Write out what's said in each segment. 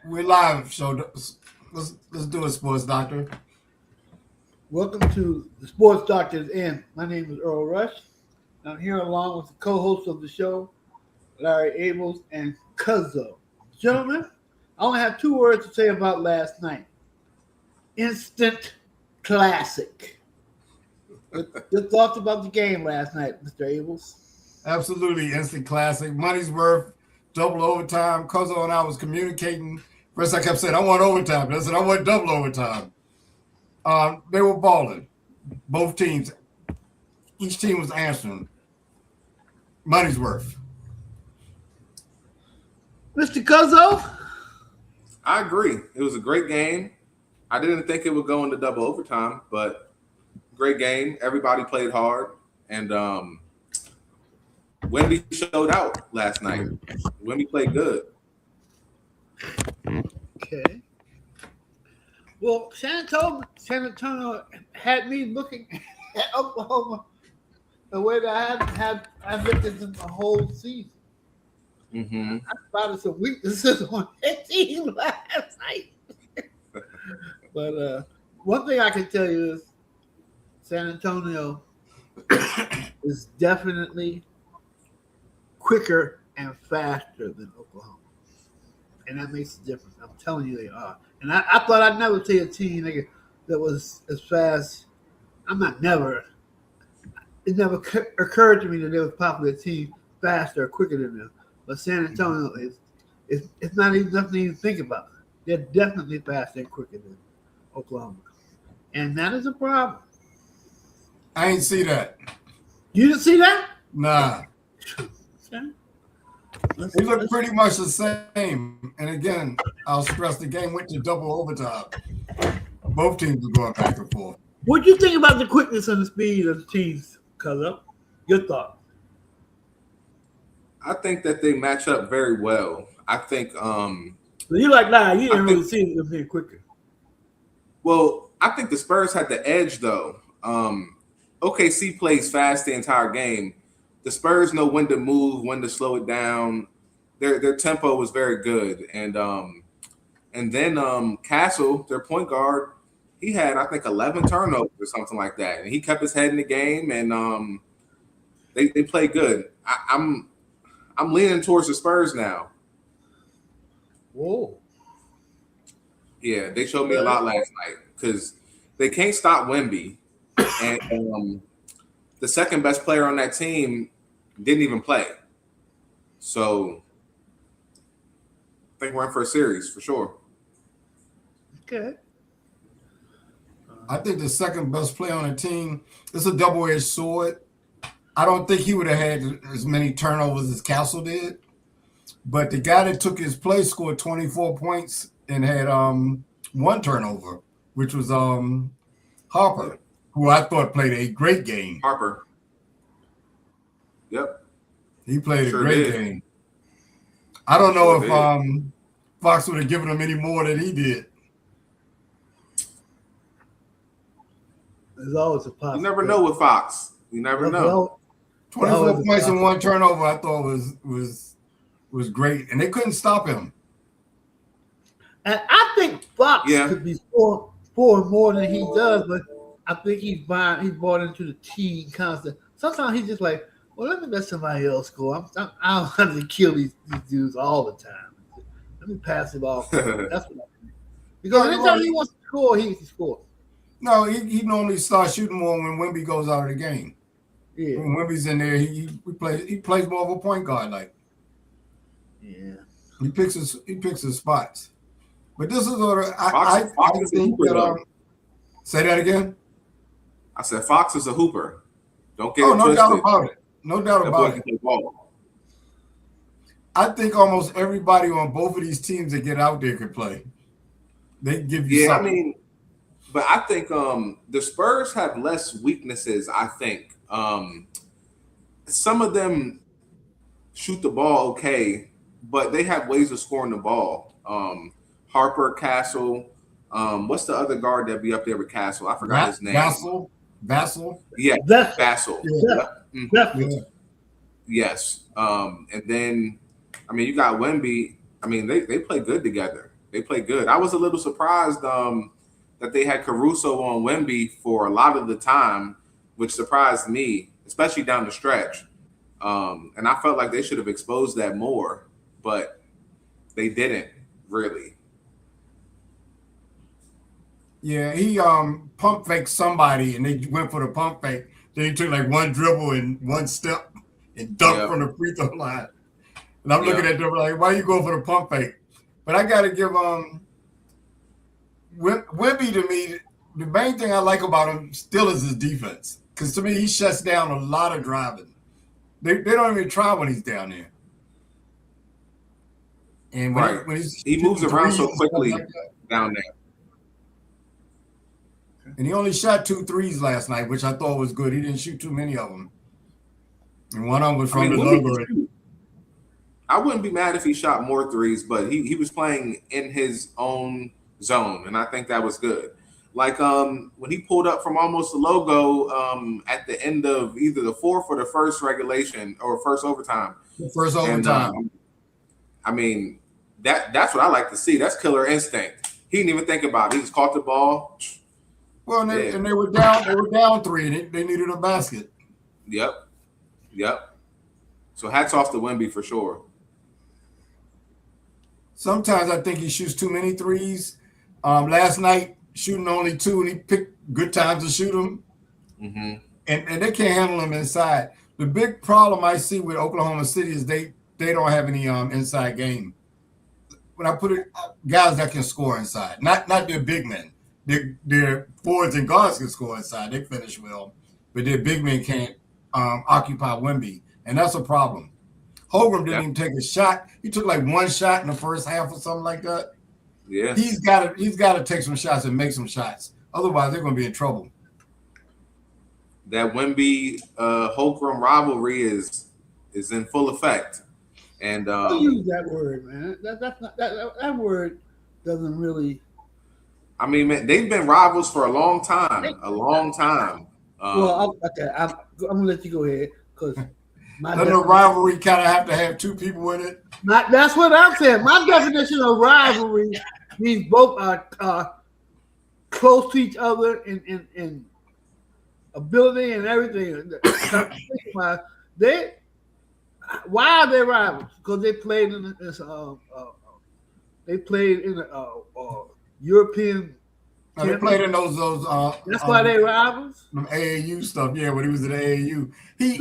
We're live, so let's do it, sports doctor. Welcome to the Sports Doctor's Inn. My name is Earl Rush. I'm here along with the co-hosts of the show, Larry Abels and Cuzzo. Gentlemen, I only have two words to say about last night. Instant classic. Your thoughts about the game last night, Mr. Abels? Absolutely, instant classic. Money's worth, double overtime. Cuzzo and I was communicating. First, I kept saying, I want overtime. I said, I want double overtime. They were balling. Both teams. Each team was answering. Money's worth. Mr. Cuzzo? I agree. It was a great game. I didn't think it would go into double overtime, but great game. Everybody played hard, and Wemby showed out last night. Wemby played good. Okay. Well, San Antonio had me looking at Oklahoma the way that I've looked at them the whole season. Mm-hmm. I spotted some weaknesses on that team last night. But one thing I can tell you is San Antonio is definitely quicker and faster than Oklahoma. And that makes a difference. I'm telling you they are. And I thought I'd never see a team that was as fast. It never occurred to me that there was possibly a team faster or quicker than them. But San Antonio it's not even nothing to even think about. They're definitely faster and quicker than Oklahoma. And that is a problem. I ain't see that. You didn't see that? Nah. Okay. They look pretty much the same. And again, I'll stress the game went to double overtime. Both teams were going back and forth. What do you think about the quickness and the speed of the teams, Cuzzo? Your thought? I think that they match up very well. I think So you didn't really see them being quicker. well, I think the Spurs had the edge though. OKC plays fast the entire game. The Spurs know when to move, when to slow it down. Their tempo was very good, and then Castle, their point guard, he had I think 11 turnovers or something like that, and he kept his head in the game, and they played good. I'm leaning towards the Spurs now. Whoa. Yeah, they showed me a lot last night because they can't stop Wemby, and the second best player on that team didn't even play. So I think we're in for a series for sure. Okay. I think the second best player on the team is a double-edged sword. I don't think he would have had as many turnovers as Castle did. But the guy that took his place scored 24 points and had one turnover, which was Harper, who I thought played a great game. Harper. Yep. He played Sure a great did. game. I don't know Sure if Fox would have given him any more than he did. There's always a possibility. You never know with Fox. You never know. 24 points and one turnover, I thought was great, and they couldn't stop him. And I think Fox could be scoring more than he does, but I think he's bought into the team concept. Sometimes he's just like, well, let me let somebody else score. I don't have to kill these dudes all the time. Let me pass it off. That's what I think. Because anytime he wants to score, he can score. No, he normally starts shooting more when Wemby goes out of the game. Yeah. When Wemby's in there, he plays more of a point guard. Like, yeah, he picks his spots. But this is what Fox is a think hooper, that. though. Say that again. I said Fox is a hooper. Don't get it no twisted. doubt about it. No doubt That about boy it. can play ball. I think almost everybody on both of these teams that get out there could play. They give you something. I mean, but I think the Spurs have less weaknesses. I think some of them shoot the ball okay, but they have ways of scoring the ball. Harper, Castle. What's the other guard that be up there with Castle? I forgot his name. Vassell. Yeah, Vassell. Yeah. Yes. And then, I mean, you got Wemby. I mean, they play good together. They play good. I was a little surprised that they had Caruso on Wemby for a lot of the time, which surprised me, especially down the stretch. And I felt like they should have exposed that more, but they didn't really. Yeah, he pump faked somebody and they went for the pump fake. Then he took like one dribble and one step and dunked from the free throw line. And I'm looking at them like, why are you going for the pump fake? But I got to give Wemby, to me, the main thing I like about him still is his defense. Because to me, he shuts down a lot of driving. They don't even try when he's down there. And when he moves around so quickly down there. And he only shot 2 threes last night, which I thought was good. He didn't shoot too many of them. And one of them was from the logo. I wouldn't be mad if he shot more threes, but he was playing in his own zone, and I think that was good. Like when he pulled up from almost the logo at the end of either the fourth or the first regulation or first overtime. The first overtime. And, I mean, that's what I like to see. That's killer instinct. He didn't even think about it. He just caught the ball. Well, and they were down. They were down 3. And they needed a basket. Yep. So hats off to Wemby for sure. Sometimes I think he shoots too many threes. Last night, shooting only 2, and he picked good times to shoot them. Mm-hmm. And they can't handle him inside. The big problem I see with Oklahoma City is they don't have any inside game. When I put it, guys that can score inside, not their big men. Their forwards and guards can score inside. They finish well, but their big men can't occupy Wemby, and that's a problem. Holmgren didn't even take a shot. He took like 1 shot in the first half or something like that. Yeah, he's got to take some shots and make some shots. Otherwise, they're going to be in trouble. That Wemby Holmgren rivalry is in full effect, and don't use that word, man. That's not that word doesn't really. I mean, man, they've been rivals for a long time. Well, okay, I'm gonna let you go ahead because doesn't a rivalry kind of have to have 2 people in it? That's what I'm saying. My definition of rivalry means both are close to each other in ability and everything. Why are they rivals? Because they played in this. They played in European. They played in those. That's why they rivals. Some AAU stuff, yeah. When he was at AAU, he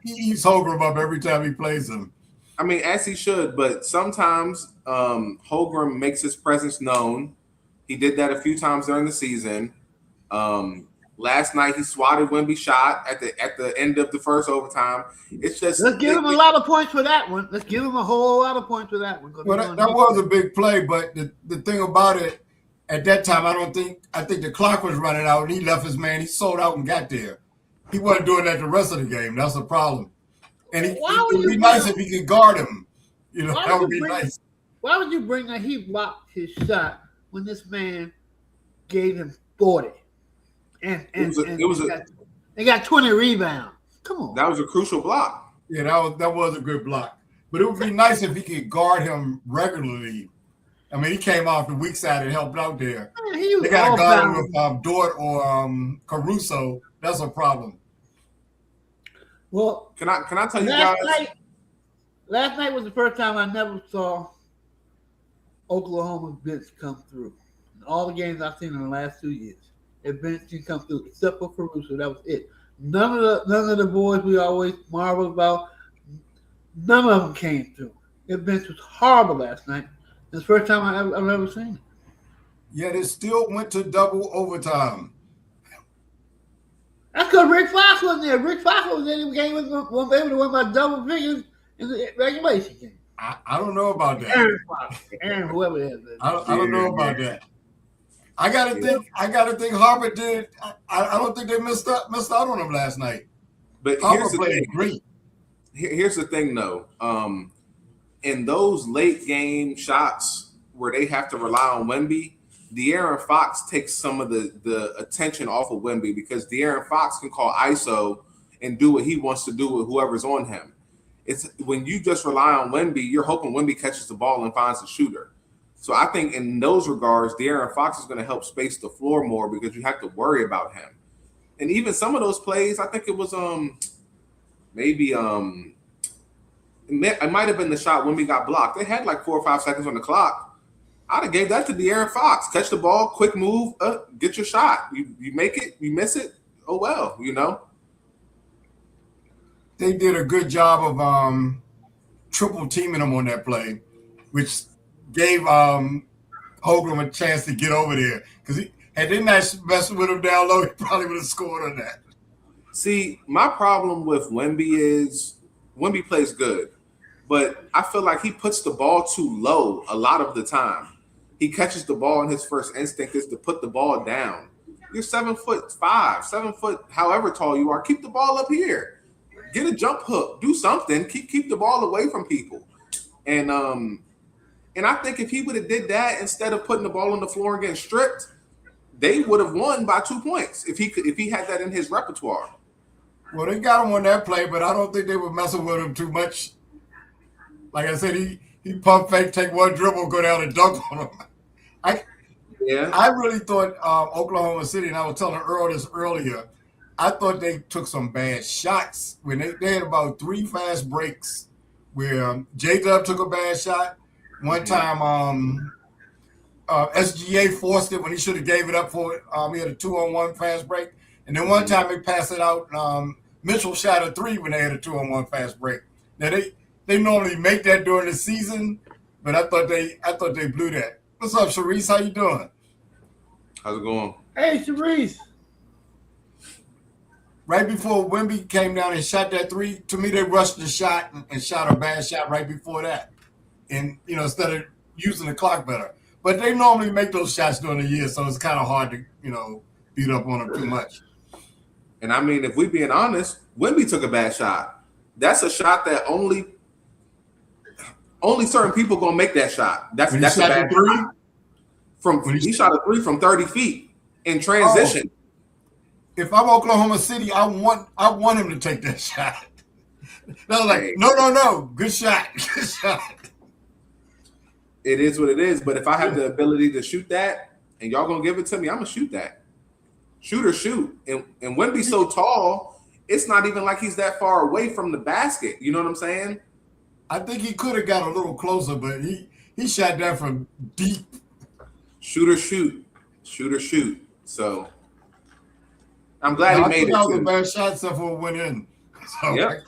eats Holmgren up every time he plays him. I mean, as he should, but sometimes Holmgren makes his presence known. He did that a few times during the season. Last night he swatted Wemby shot at the end of the first overtime. It's just let's give him a lot of points for that one. Let's give him a whole lot of points for that one. Well, that was a big play, but the thing about it, at that time, I think the clock was running out, and he left his man. He sold out and got there. He wasn't doing that the rest of the game. That's the problem. And it would be nice if he could guard him. You know, that would be nice. Why would you bring that he blocked his shot when this man gave him 40? And got 20 rebounds. Come on. That was a crucial block. Yeah, that was a good block. But it would be nice if he could guard him regularly. I mean, he came off the weak side and helped out there. They got to guard him with Dort or Caruso. That's a problem. Well, can I tell you guys? Last night was the first time I never saw Oklahoma's bench come through. In all the games I've seen in the last 2 years, their bench didn't come through except for Caruso. That was it. None of the boys we always marvel about, none of them came through. Their bench was horrible last night. It's the first time I've ever seen it. Yeah, they still went to double overtime. That's because Rick Fox wasn't there. Rick Fox was in the game, was able to win by double figures in the regulation game. I don't know about that. Aaron Fox, whoever it is. I don't know about that. I gotta think Harvard did. I don't think they missed out on him last night. But Harvard played great. Here's the thing, though. In those late game shots where they have to rely on Wemby, De'Aaron Fox takes some of the attention off of Wemby because De'Aaron Fox can call ISO and do what he wants to do with whoever's on him. It's when you just rely on Wemby, you're hoping Wemby catches the ball and finds a shooter. So I think in those regards, De'Aaron Fox is going to help space the floor more because you have to worry about him. And even some of those plays, I think it was maybe it might have been the shot when we got blocked. They had like 4 or 5 seconds on the clock. I'd have gave that to De'Aaron Fox. Catch the ball, quick move, get your shot. You make it, you miss it. Oh well, They did a good job of triple teaming him on that play, which gave Holgram a chance to get over there. Because had they not messed with him down low, he probably would have scored on that. See, my problem with Wemby is Wemby plays good, but I feel like he puts the ball too low a lot of the time. He catches the ball and his first instinct is to put the ball down. You're 7'5", 7 foot, however tall you are. Keep the ball up here. Get a jump hook. Do something. Keep the ball away from people. And I think if he would have did that instead of putting the ball on the floor and getting stripped, they would have won by 2 points if he had that in his repertoire. Well, they got him on that play, but I don't think they were messing with him too much. Like I said, he pump fake, take one dribble, go down and dunk on him. I really thought Oklahoma City, and I was telling Earl this earlier, I thought they took some bad shots. When they had about 3 fast breaks where J-Dub took a bad shot. One time SGA forced it when he should have gave it up for it. He had a 2-on-1 fast break. And then one time they passed it out. Mitchell shot a 3 when they had a 2-on-1 fast break. Now they normally make that during the season, but I thought they blew that. What's up, Sharice? How you doing? How's it going? Hey, Sharice. Right before Wemby came down and shot that 3, to me they rushed the shot and shot a bad shot right before that. And instead of using the clock better. But they normally make those shots during the year, so it's kind of hard to, beat up on them too much. And I mean, if we're being honest, Wemby took a bad shot. That's a shot that only certain people gonna make that shot. That's a bad 3. He shot a 3 from 30 feet in transition. Oh, if I'm Oklahoma City, I want him to take that shot. I was like, no, good shot, good shot. It is what it is. But if I have the ability to shoot that, and y'all gonna give it to me, I'm gonna shoot that. Shoot or shoot. And Wemby's so tall, it's not even like he's that far away from the basket. You know what I'm saying? I think he could have got a little closer, but he shot that from deep. Shoot or shoot. Shoot or shoot. So I'm glad he made it. That was a bad shot, except for it went in. So, yep.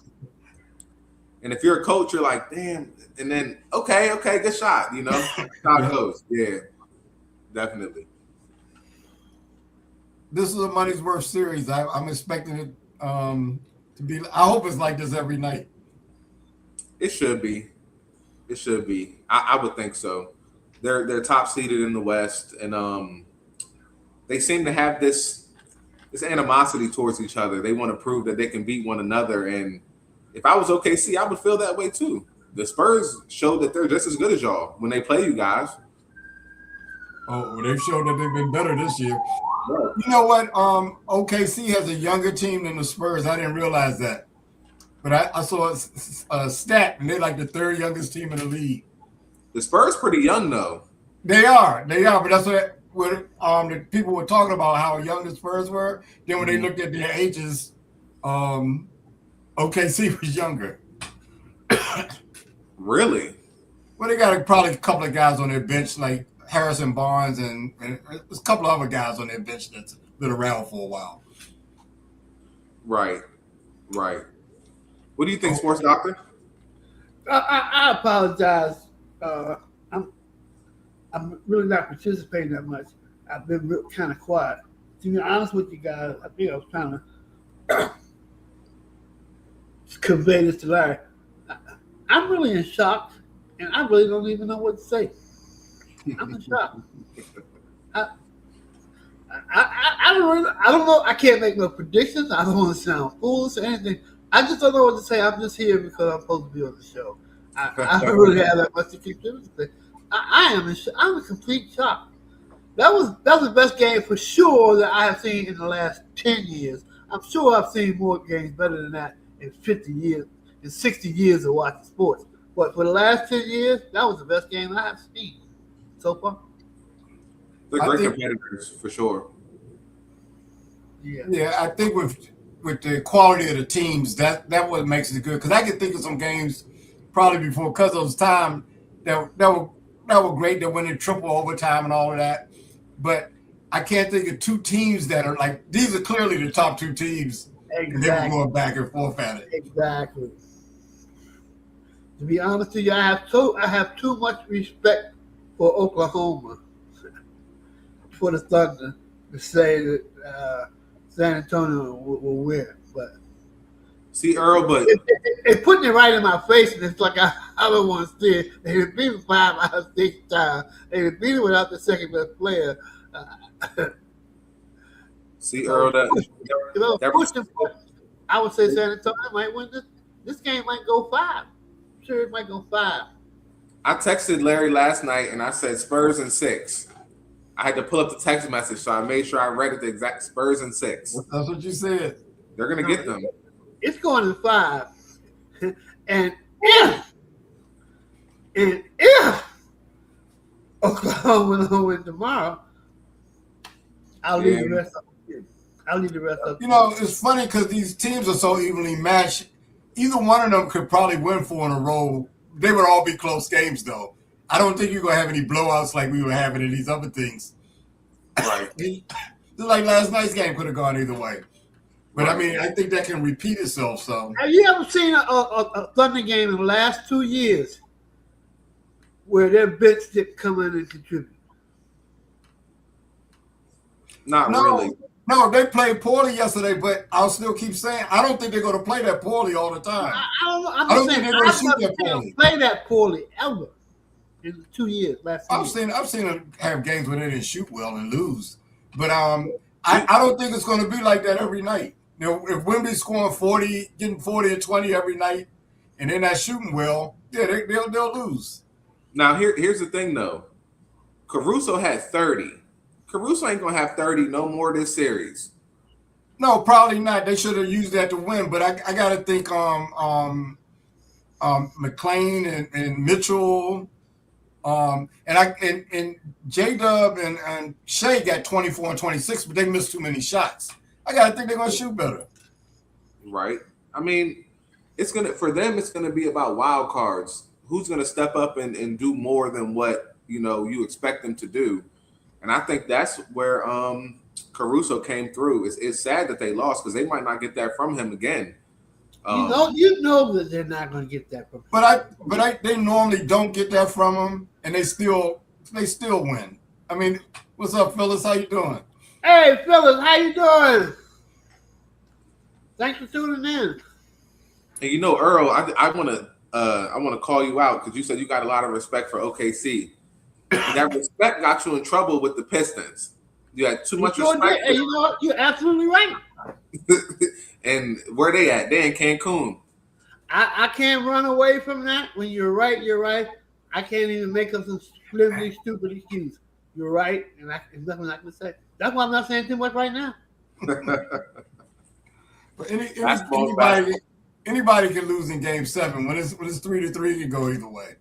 And if you're a coach, you're like, damn. And then, okay, good shot. How it goes. Yeah, definitely. This is a money's worth series. I'm expecting it to be. I hope it's like this every night. It should be. It should be. I would think so. They're top seeded in the West, and they seem to have this animosity towards each other. They want to prove that they can beat one another. And if I was OKC, I would feel that way too. The Spurs showed that they're just as good as y'all when they play you guys. Oh, they've shown that they've been better this year. Right. You know what? OKC has a younger team than the Spurs. I didn't realize that. But I saw a stat, and they're like the 3rd youngest team in the league. The Spurs pretty young, though. They are. But that's what the people were talking about, how young the Spurs were. Then when they looked at their ages, OKC was younger. Really? Well, they got probably a couple of guys on their bench, like Harrison Barnes, and there's a couple of other guys on their bench that's been around for a while. Right. What do you think, Sports Doctor? I apologize. I'm really not participating that much. I've been kind of quiet. To be honest with you guys, I think I was trying to convey this to Larry. I'm really in shock, and I really don't even know what to say. I'm in shock. I don't know. I can't make no predictions. I don't want to sound foolish or anything. I just don't know what to say. I'm just here because I'm supposed to be on the show. I don't really have that much to contribute to. I'm in complete shock. That was the best game for sure that I have seen in the last 10 years. I'm sure I've seen more games better than that in 50 years, in 60 years of watching sports. But for the last 10 years, that was the best game I have seen. so far? They're I great think- competitors for sure. Yeah. Yeah, I think with the quality of the teams, that what makes it good. Because I can think of some games probably before Cuzzo's time that were great. That went in triple overtime and all of that. But I can't think of two teams that are like these are clearly the top two teams, and they were Exactly. going back and forth at it. Exactly. To be honest with you, I have too much respect for Oklahoma, for the Thunder, to say that San Antonio will win. But See, Earl, but it's putting it right in my face, and it's like I don't want to see it. They done beat them 5 out of 6 times. They done beat them without the second best player. see, Earl, I would say San Antonio might win this. This game might go 5. I'm sure it might go 5. I texted Larry last night and I said Spurs in 6. I had to pull up the text message, so I made sure I read it the exact Spurs in 6. That's what you said. They're gonna get them. It's going to 5. and if Oklahoma don't win tomorrow, I'll leave the rest up to you. I'll leave the rest up to You know, it's funny because these teams are so evenly matched. Either one of them could probably win 4 in a row. They would all be close games, though. I don't think you're gonna have any blowouts like we were having in these other things. Right. Just like last night's game could have gone either way. But I mean, I think that can repeat itself. So Have you ever seen a Thunder game in the last 2 years where their bench didn't come in and contribute? Not no, really. no, they played poorly yesterday. But I'll still keep saying I don't think they're going to play that poorly all the time. I don't know. I I'm don't just think saying they're gonna I've shoot never that seen them poorly. play that poorly ever in the 2 years. Last 2 years. I've seen them have games where they didn't shoot well and lose. But I don't think it's going to be like that every night. You know, if Wemby's scoring 40, getting 40 and 20 every night, and they're not shooting well, yeah, they'll lose. Now here's the thing though. Caruso had 30. Caruso ain't gonna have 30 no more this series. No, probably not. They should have used that to win. But I got to think McLean and Mitchell, and J Dub and Shea got 24 and 26, but they missed too many shots. I got to think they're gonna shoot better. Right? I mean, it's gonna be about wild cards. Who's gonna step up and do more than what you expect them to do? And I think that's where Caruso came through. It's sad that they lost because they might not get that from him again. You know that they're not going to get that from. They normally don't get that from them, and they still win. I mean, what's up, Phyllis? How you doing? Hey, fellas, how you doing? Thanks for tuning in. And Earl, I want to call you out because you said you got a lot of respect for OKC. That respect got you in trouble with the Pistons. You had too much respect. Hey, you know what? You're absolutely right. And where they at? They in Cancun. I can't run away from that. When you're right, you're right. I can't even make up some flimsy, stupid excuse. You're right, and there's nothing I can say. That's why I'm not saying too much right now. But anybody can lose in Game 7 when it's 3-3. It can go either way.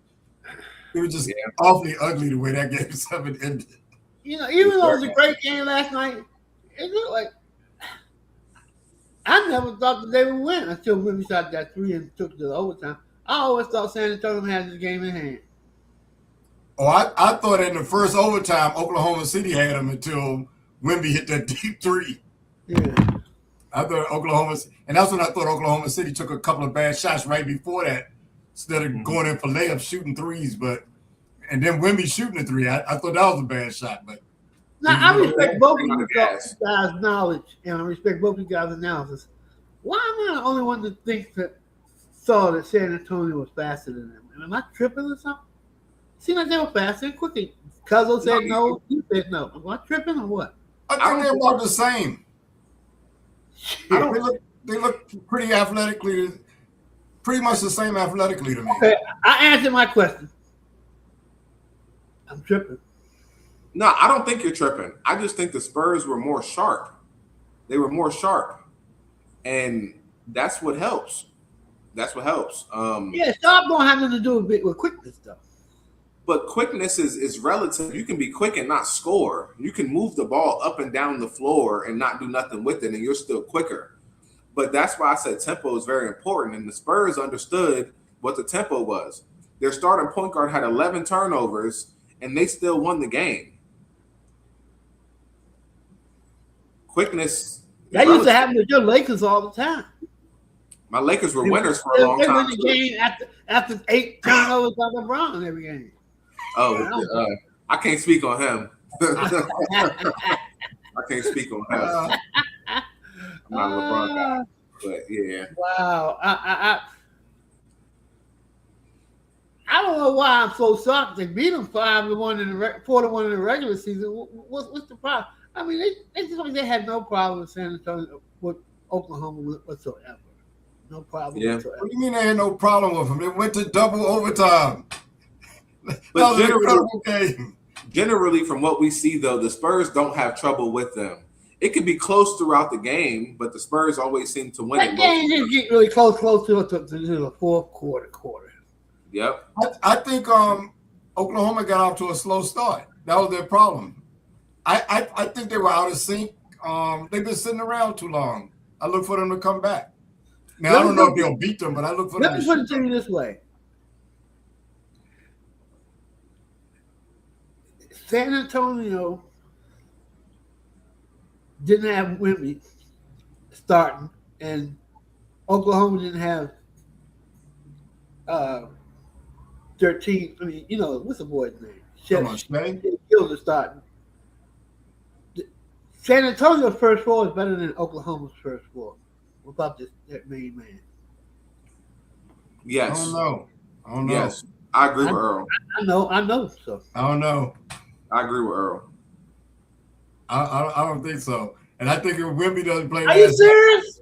It was just awfully ugly the way that Game 7 ended. Even though it was a great game last night, it looked like I never thought that they would win until Wimby shot that 3 and took to the overtime. I always thought San Antonio had this game in hand. Oh, I thought in the first overtime, Oklahoma City had them until Wemby hit that deep 3. Yeah. I thought and that's when I thought Oklahoma City took a couple of bad shots right before that, instead of going in for layups, shooting threes. And then Wemby shooting a 3. I thought that was a bad shot, but now I respect both of you guys' knowledge, and I respect both of you guys' analysis. Why am I the only one that thinks that saw that San Antonio was faster than them? Am I tripping or something? Seemed like they were faster and quicker. Cuzzo said no, you said no. Am I tripping or what? I think they're about the same. They look pretty athletically, pretty much the same athletically to me. Okay, I answered my question. I'm tripping. No, I don't think you're tripping. I just think the Spurs were more sharp. They were more sharp. And that's what helps. That's what helps. Yeah, sharp don't have nothing to do with quickness, though. But quickness is relative. You can be quick and not score. You can move the ball up and down the floor and not do nothing with it, and you're still quicker. But that's why I said tempo is very important. And the Spurs understood what the tempo was. Their starting point guard had 11 turnovers, and they still won the game. Quickness. That used to happen with your Lakers all the time. My Lakers were winners for a long They time. win the game after 8 turnovers by LeBron every game. Oh, I can't speak on him. I can't speak on him. I'm not a LeBron guy, but yeah. Wow. I don't know why I'm so shocked. They beat them 5-1 in the 4-1 in the regular season. What's the problem? I mean, they had no problem with San Antonio, with Oklahoma whatsoever. No problem whatsoever. What do you mean they had no problem with them? They went to double overtime. But game. Generally, from what we see, though, the Spurs don't have trouble with them. It could be close throughout the game, but the Spurs always seem to win That it. game didn't get really close to the fourth quarter. Yep. I think Oklahoma got off to a slow start. That was their problem. I think they were out of sync. They've been sitting around too long. I look for them to come back. Now, I don't know if they'll beat them, but I look for them Let me put it to you this way. San Antonio didn't have Wemby starting, and Oklahoma didn't have 13. I mean, what's the boy's name? Come on, Shea. Gilder starting. San Antonio's first four is better than Oklahoma's first four. What about that main man? Yes. I don't know. Yes. I agree with Earl. I know. So I don't know. I agree with Earl. I don't think so. And I think if Wemby doesn't play, are you serious?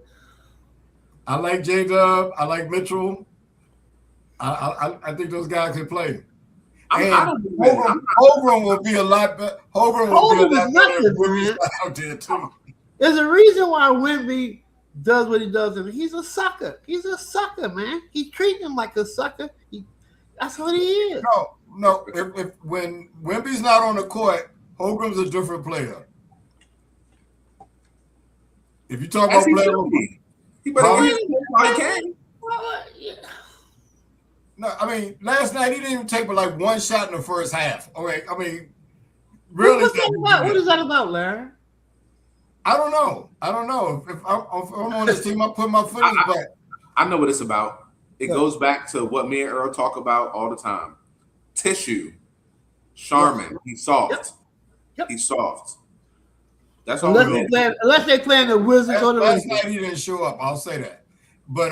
I like J-Dub. I like Mitchell. I think those guys can play. Holmgren will be a lot better. Holmgren will be a lot better if Wemby's out there too. There's a reason why Wemby does what he does. I mean, he's a sucker. He's a sucker, man. He's treating him like a sucker. That's what he is. No. If when Wemby's not on the court, Holmgren's a different player. If you talk about playing, he better win while he can. No, I mean, last night he didn't even take but like one shot in the first half. Okay, I mean, really. What's that about? What is that about, Larry? I don't know. If I'm on this team, I put my foot in his butt. I know what it's about. It goes back to what me and Earl talk about all the time. Tissue. Charmin. He's soft. Yep. He's soft. That's all. Unless they playing the Wizards or the Last night he didn't show up. I'll say that. But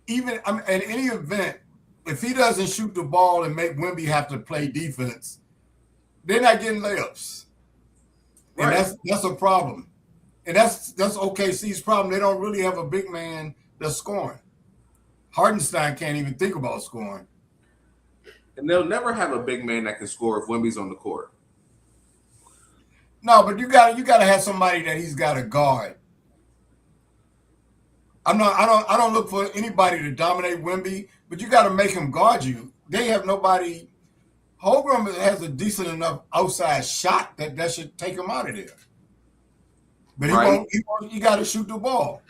even in any event, if he doesn't shoot the ball and make Wemby have to play defense, they're not getting layups. And Right. that's a problem. And that's OKC's problem. They don't really have a big man that's scoring. Hardenstein can't even think about scoring. And they'll never have a big man that can score if Wemby's on the court. No, but you gotta have somebody that he's got to guard. I don't look for anybody to dominate Wemby, but you got to make him guard you. They have nobody. Holmgren has a decent enough outside shot that should take him out of there. But he got to shoot the ball.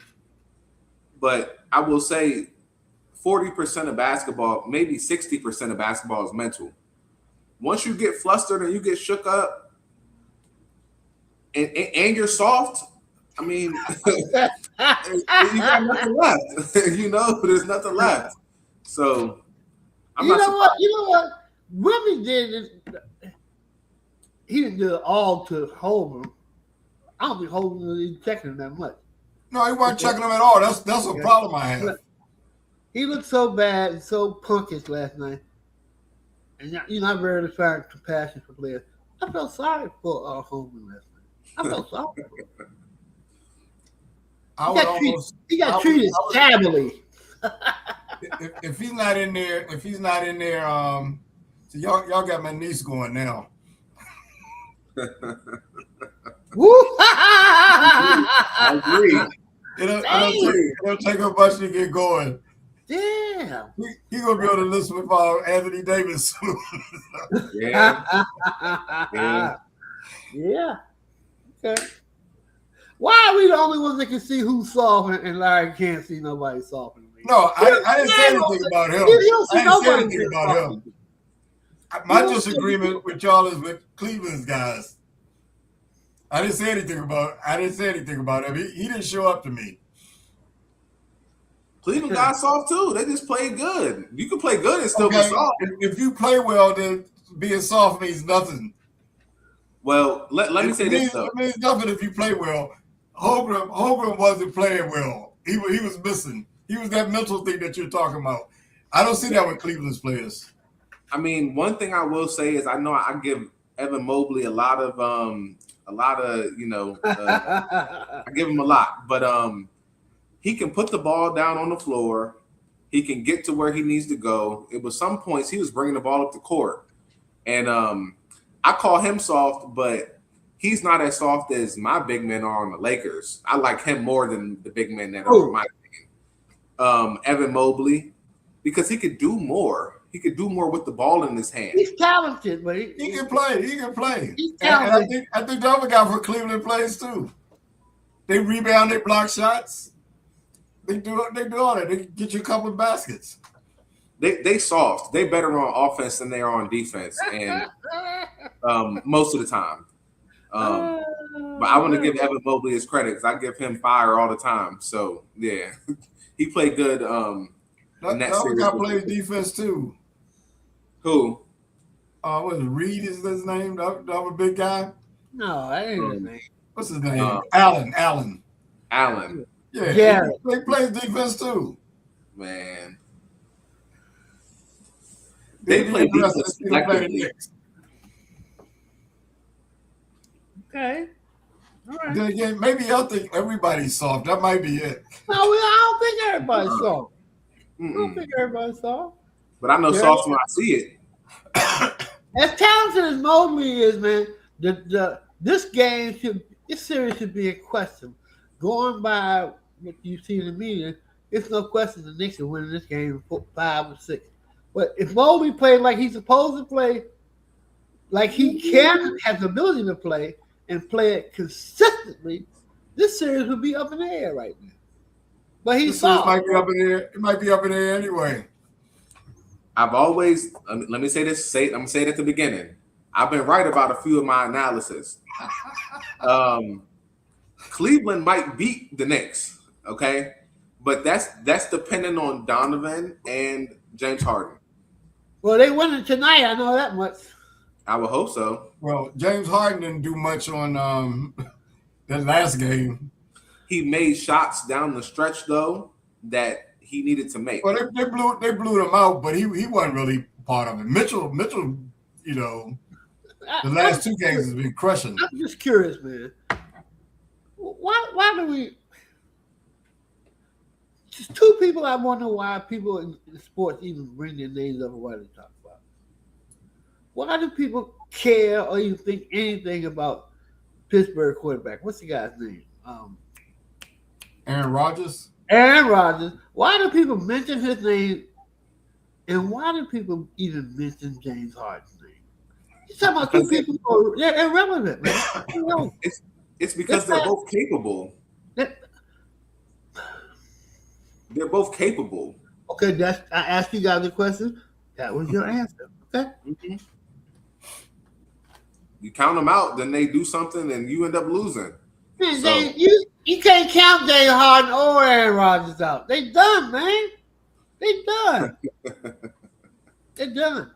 But I will say 40% of basketball, maybe 60% of basketball is mental. Once you get flustered and you get shook up and you're soft, I mean, you got nothing left. There's nothing left. So I'm not surprised. You know what? Wemby he didn't do it all to Holmgren. I don't think Holmgren was even checking him that much. No, he wasn't checking him at all. That's a problem I have. He looked so bad and so punkish last night. And I rarely find compassion for players. I felt sorry for Holmgren last night. I felt sorry for him. He got treated shabbily. If he's not in there, so y'all got my niece going now. Woo! I agree. It'll take a bunch to get going. Damn. He gonna be on the list with Anthony Davis. Yeah. Yeah. Yeah. Okay. Why are we the only ones that can see who's soft and Larry can't see nobody soft in the league? No, I didn't say anything about him. You don't see I didn't say nobody anything being about soft. him. My You don't disagreement with y'all is with Cleveland's guys. I didn't say anything about him. He didn't show up to me. Cleveland got soft too. They just played good. You can play good and still be soft. If you play well, then being soft means nothing. Well, let me say this though. It means nothing if you play well. Holmgren wasn't playing well. He was missing. He was that mental thing that you're talking about. I don't see that with Cleveland's players. I mean, one thing I will say is I know I give Evan Mobley a lot of I give him a lot, but he can put the ball down on the floor. He can get to where he needs to go. It was some points he was bringing the ball up the court, and I call him soft, but he's not as soft as my big men are on the Lakers. I like him more than the big men that are on my team. Evan Mobley, because he could do more. He could do more with the ball in his hand. He's talented, but he can play. He can play. He's And talented. I think the other guy for Cleveland plays too. They rebound, they block shots. They do all that. They get you a couple of baskets. They soft. They better on offense than they are on defense, and most of the time. But I want to give Evan Mobley his credit because I give him fire all the time. So yeah, he played good. The other guy plays defense too. Who? What is it, Reed is his name? The other big guy. No, that ain't his name. What's his name? Allen. Yeah. He plays defense too. Man. They play defense collectively. Okay. All right. Then again, maybe y'all think everybody's soft. That might be it. No, I don't think everybody's soft. I don't think everybody's soft. But I know soft when I see it. As talented as Mobley is, man, this series should be a question. Going by what you see in the media, it's no question the Knicks are winning this game 5 or 6. But if Mobley played like he's supposed to play, like he has the ability to play and play it consistently, this series would be up in the air right now. But he's soft. Might be up in there. It might be up in there anyway. I've always let me say this. I'm gonna say it at the beginning. I've been right about a few of my analysis. Cleveland might beat the Knicks, okay, but that's dependent on Donovan and James Harden. Well, they winning tonight. I know that much. I would hope so. Well, James Harden didn't do much on that last game. He made shots down the stretch though that he needed to make. Well, they blew him out, but he wasn't really part of it. Mitchell, the last 2 games has been crushing. I'm just curious, man. Why do we? Just 2 people I wonder why people in sports even bring their names up and why they talk about. Why do people care or even think anything about Pittsburgh quarterback? What's the guy's name? Aaron Rodgers. Aaron Rodgers. Why do people mention his name? And why do people even mention James Harden's name? You're talking about 2 people who are they're irrelevant, man. It's because they're both capable. They're both capable. Okay, I asked you guys a question. That was your answer. Okay. Mm-hmm. You count them out, then they do something, and you end up losing. Man, So- you can't count James Harden or Aaron Rodgers out. They done, man. They done. They're done.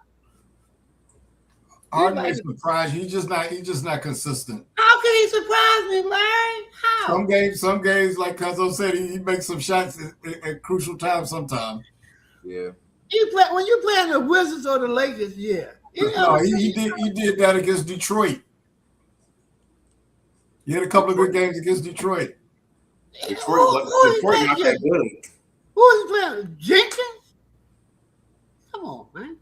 Harden may surprise you. He's just not consistent. How can he surprise me, Larry? How? Some games, like Cuzzo said, he makes some shots at crucial times sometimes. Yeah. When you playing the Wizards or the Lakers, yeah. No, he did that against Detroit. He had a couple of good games against Detroit. Detroit not that good. Who is he playing? Jenkins? Come on, man.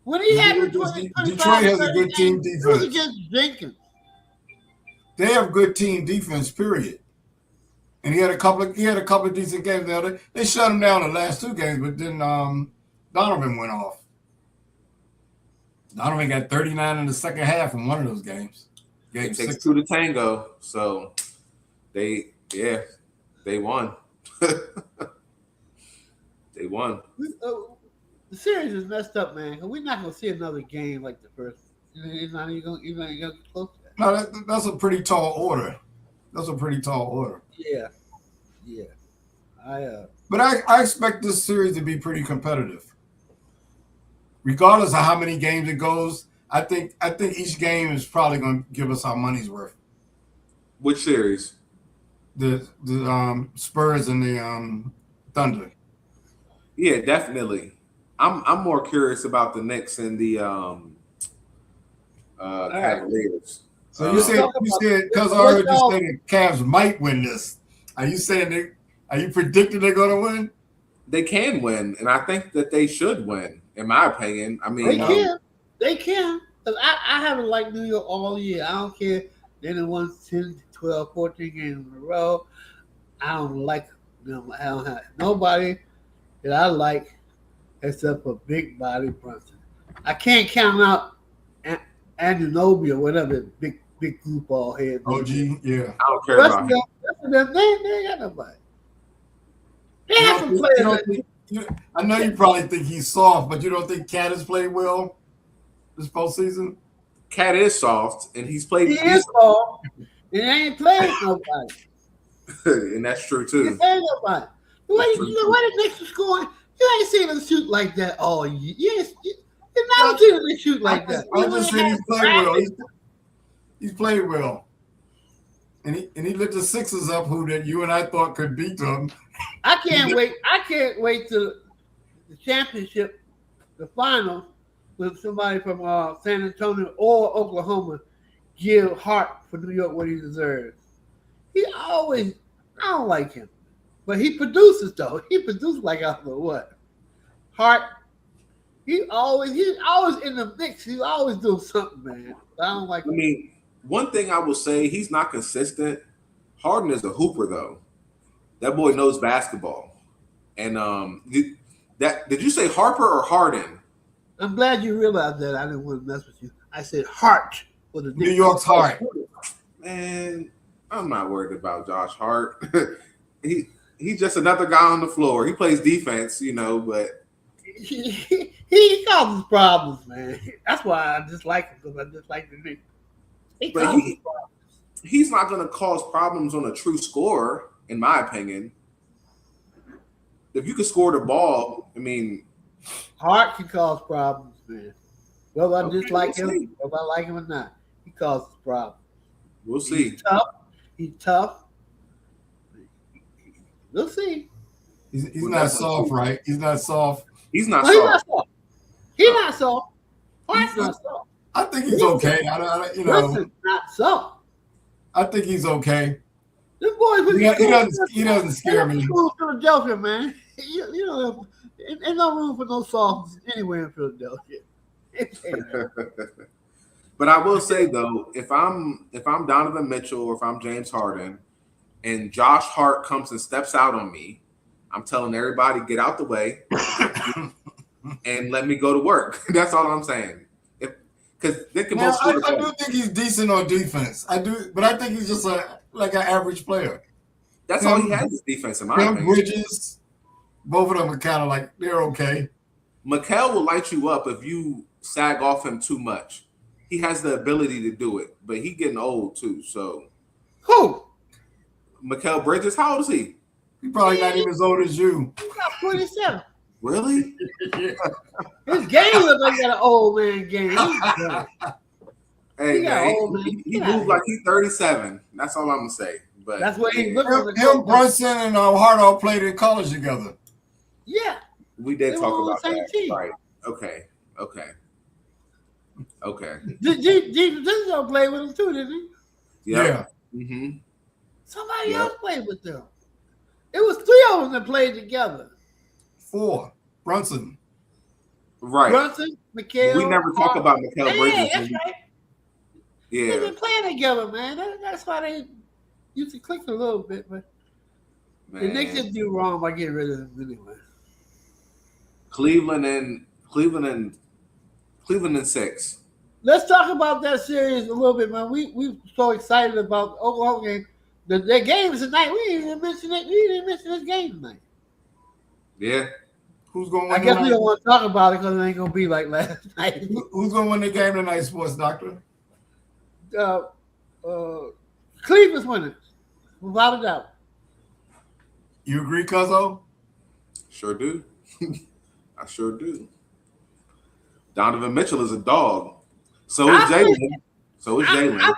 When he had Detroit has a good team it was defense. against Jenkins. They have good team defense, period. and he had a couple of decent games there. They shut him down the last 2 games, but then Donovan went off. Donovan got 39 in the second half in one of those games. It takes 2 to tango, so they won. They won. The series is messed up, man. We're not gonna see another game like the first. It's not even gonna get close to that. No, that's a pretty tall order. Yeah. But I expect this series to be pretty competitive. Regardless of how many games it goes, I think each game is probably going to give us our money's worth. Which series? The Spurs and the Thunder. Yeah, definitely. I'm more curious about the Knicks and the Cavaliers. So you said because I heard you say the Cavs might win this. Are you saying are you predicting they're going to win? They can win, and I think that they should win, in my opinion. I mean, they can. Because I haven't liked New York all year. I don't care. They done won 10, 12, 14 games in a row. I don't like them. I don't have nobody that I like except for Big Body Brunson. I can't count out Anunoby or whatever, big group ball head. OG, yeah. I don't care about him. They ain't got nobody. They have some players. I know you probably think he's soft, but you don't think Cat has played well this postseason? Cat is soft, and he's played. He is soft, and they ain't played nobody. And that's true too. He ain't played nobody. Why the Knicks are scoring? You ain't seen them shoot like that all year. You've never seen them shoot like that. I just said he's played well. He's played well. And he lit the Sixers up, who that you and I thought could beat them. I can't wait till the championship, the final, when somebody from San Antonio or Oklahoma give Hart for New York what he deserves. I don't like him, but he produces though. He produces like I don't know what. Hart, he's always in the mix. He's always doing something, man. I don't like him. I mean, one thing I will say, he's not consistent. Harden is a hooper though. That boy knows basketball. And did you say Harper or Harden? I'm glad you realized that. I didn't want to mess with you. I said Hart for the New York's Hart. Man, I'm not worried about Josh Hart. He's just another guy on the floor. He plays defense, but he causes problems, man. That's why I dislike him, because I dislike the Knicks. He's not going to cause problems on a true scorer, in my opinion. If you can score the ball, I mean, Hart can cause problems, man. Whether I dislike him, whether I like him or not, he causes problems. We'll see. He's tough. We'll see. He's not soft, right? He's not soft. He's not He's soft. not soft. Hart's not soft. I think he's okay. Listen, not soft. I think he's okay. This boy, he doesn't scare me. Philadelphia, man. Ain't no room for no softs anywhere in Philadelphia. But I will say though, if I'm Donovan Mitchell or if I'm James Harden, and Josh Hart comes and steps out on me, I'm telling everybody get out the way and let me go to work. That's all I'm saying. Because they can both. I do think he's decent on defense. I do, but I think he's just like an average player. That's all he has is defense, in my opinion. Bridges, both of them are kind of like they're okay. Mikal will light you up if you sag off him too much. He has the ability to do it, but he getting old too. So who? Mikal Bridges, how old is he? He probably not even as old as you. He's got 27. Really? Yeah. His game looks like he got an old man game. Hey, He got old, man. he moved like he's 37. That's all I'm gonna say. But That's what he looks like. Him, Brunson, and Hart all played in college together. Yeah. we did They talk were on about the same that. team. Right. Okay. Jesus don't play with him too, didn't he? Yep. Yeah. Mm-hmm. Somebody Yep. else played with them. It was 3 of them that played together. 4. Brunson. Right. Brunson, Mikal. We never talk about Mikal Yeah, Bridges. that's right. They've Yeah. been playing together, man. That's why they used to click a little bit, but The Knicks didn't do wrong by getting rid of him anyway. Cleveland and 6. Let's talk about that series a little bit, man. We so excited about Oklahoma game. Their game is tonight. We didn't even mention it. We didn't even mention this game tonight. Yeah. Who's going to I win guess tonight? we don't want to talk about it because it ain't gonna be like last night. Who's going to win the game tonight, Sports Doctor? Cleveland's winning, without a doubt. You agree, Cuzzo? Sure do. I sure do. Donovan Mitchell is a dog. So is Jalen.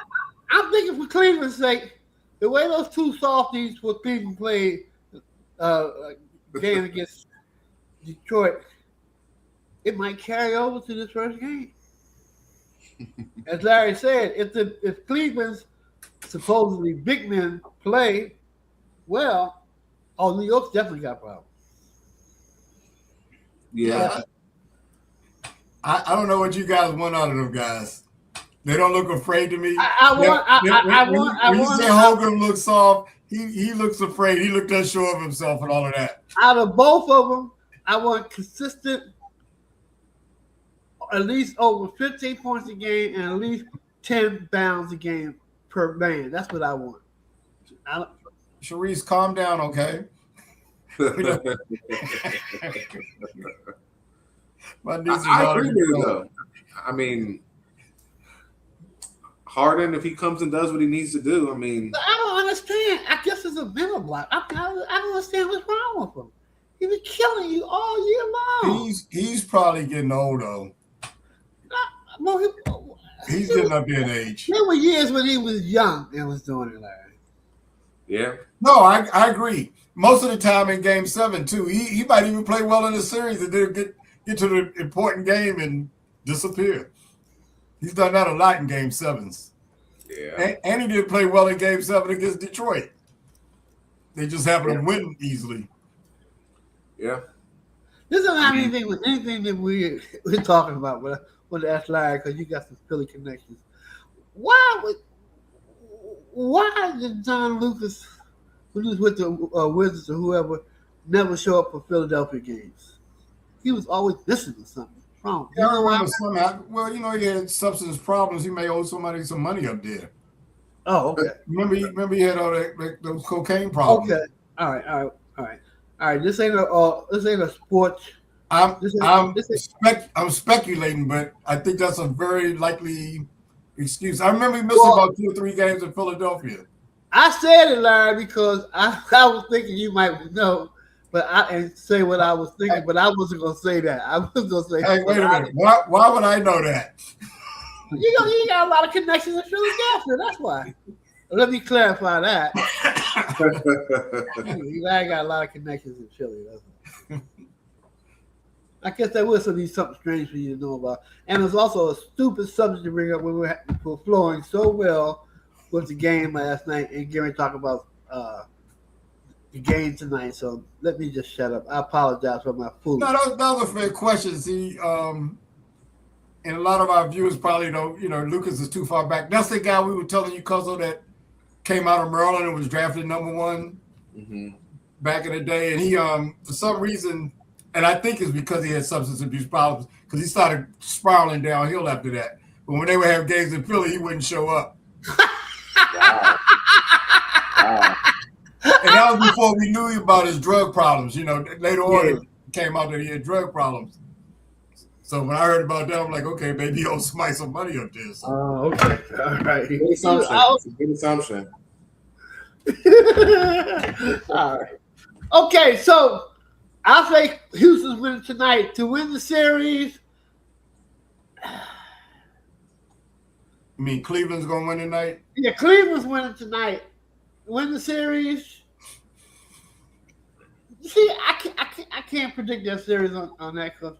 I'm thinking for Cleveland's sake, the way those two softies for Cleveland played game against Detroit, it might carry over to this first game. As Larry said, if Cleveland's supposedly big men play well, New York's definitely got problems. Yeah. I don't know what you guys want out of them guys. They don't look afraid to me. When you say Hogan looks soft, he looks afraid. He looked unsure of himself and all of that. Out of both of them, I want consistent, at least over 15 points a game and at least 10 bounds a game per man. That's what I want. Sharice, calm down, okay? I agree with you, though. I mean, Harden, if he comes and does what he needs to do, I mean. I don't understand. I guess it's a mental block. I don't understand what's wrong with him. He was killing you all year long. He's probably getting old, though. He's getting up there in age. There were years when he was young and was doing it, Larry. Yeah. No, I agree. Most of the time in Game 7, too. He might even play well in the series and then get to the important game and disappear. He's done that a lot in Game 7s. Yeah. And he did play well in Game 7 against Detroit. They just happened to win easily. Yeah. This doesn't have anything with anything that we're talking about, but I want to ask Larry because you got some Philly connections. Why did John Lucas, when he was with the Wizards or whoever, never show up for Philadelphia games? He was always missing or something. Wrong. Yeah, I remember somehow. Well, he had substance problems. He may owe somebody some money up there. Oh, okay. Remember he had all those cocaine problems. Okay. All right. This ain't a sports. I'm speculating, but I think that's a very likely excuse. I remember he missed about 2 or 3 games in Philadelphia. I said it, Larry, because I was thinking you might know, and say what I was thinking, but I wasn't gonna say that. I was gonna say. Hey, wait a minute. Why would I know that? You got a lot of connections in Philadelphia. That's why. Let me clarify that. I got a lot of connections in Philly. That's I guess that would be something strange for you to know about. And it's also a stupid subject to bring up when we're flowing so well with the game last night and Gary talk about the game tonight. So let me just shut up. I apologize for my fool. No, that was a fair question. See, and a lot of our viewers probably don't, Lucas is too far back. That's the guy we were telling you, Cuzzo, that came out of Maryland and was drafted #1 back in the day. And he, for some reason, and I think it's because he had substance abuse problems, because he started spiraling downhill after that. But when they would have games in Philly, he wouldn't show up. Wow. And that was before we knew about his drug problems. Later on, it came out that he had drug problems. So when I heard about that, I'm like, okay, maybe he owes somebody some money up there. So. Oh, okay. All right. Good assumption. It's a good assumption. All right. Okay, so I'll say Houston's winning tonight to win the series. I mean, Cleveland's going to win tonight? Yeah, Cleveland's winning tonight. Win the series. See, I can't predict that series on that because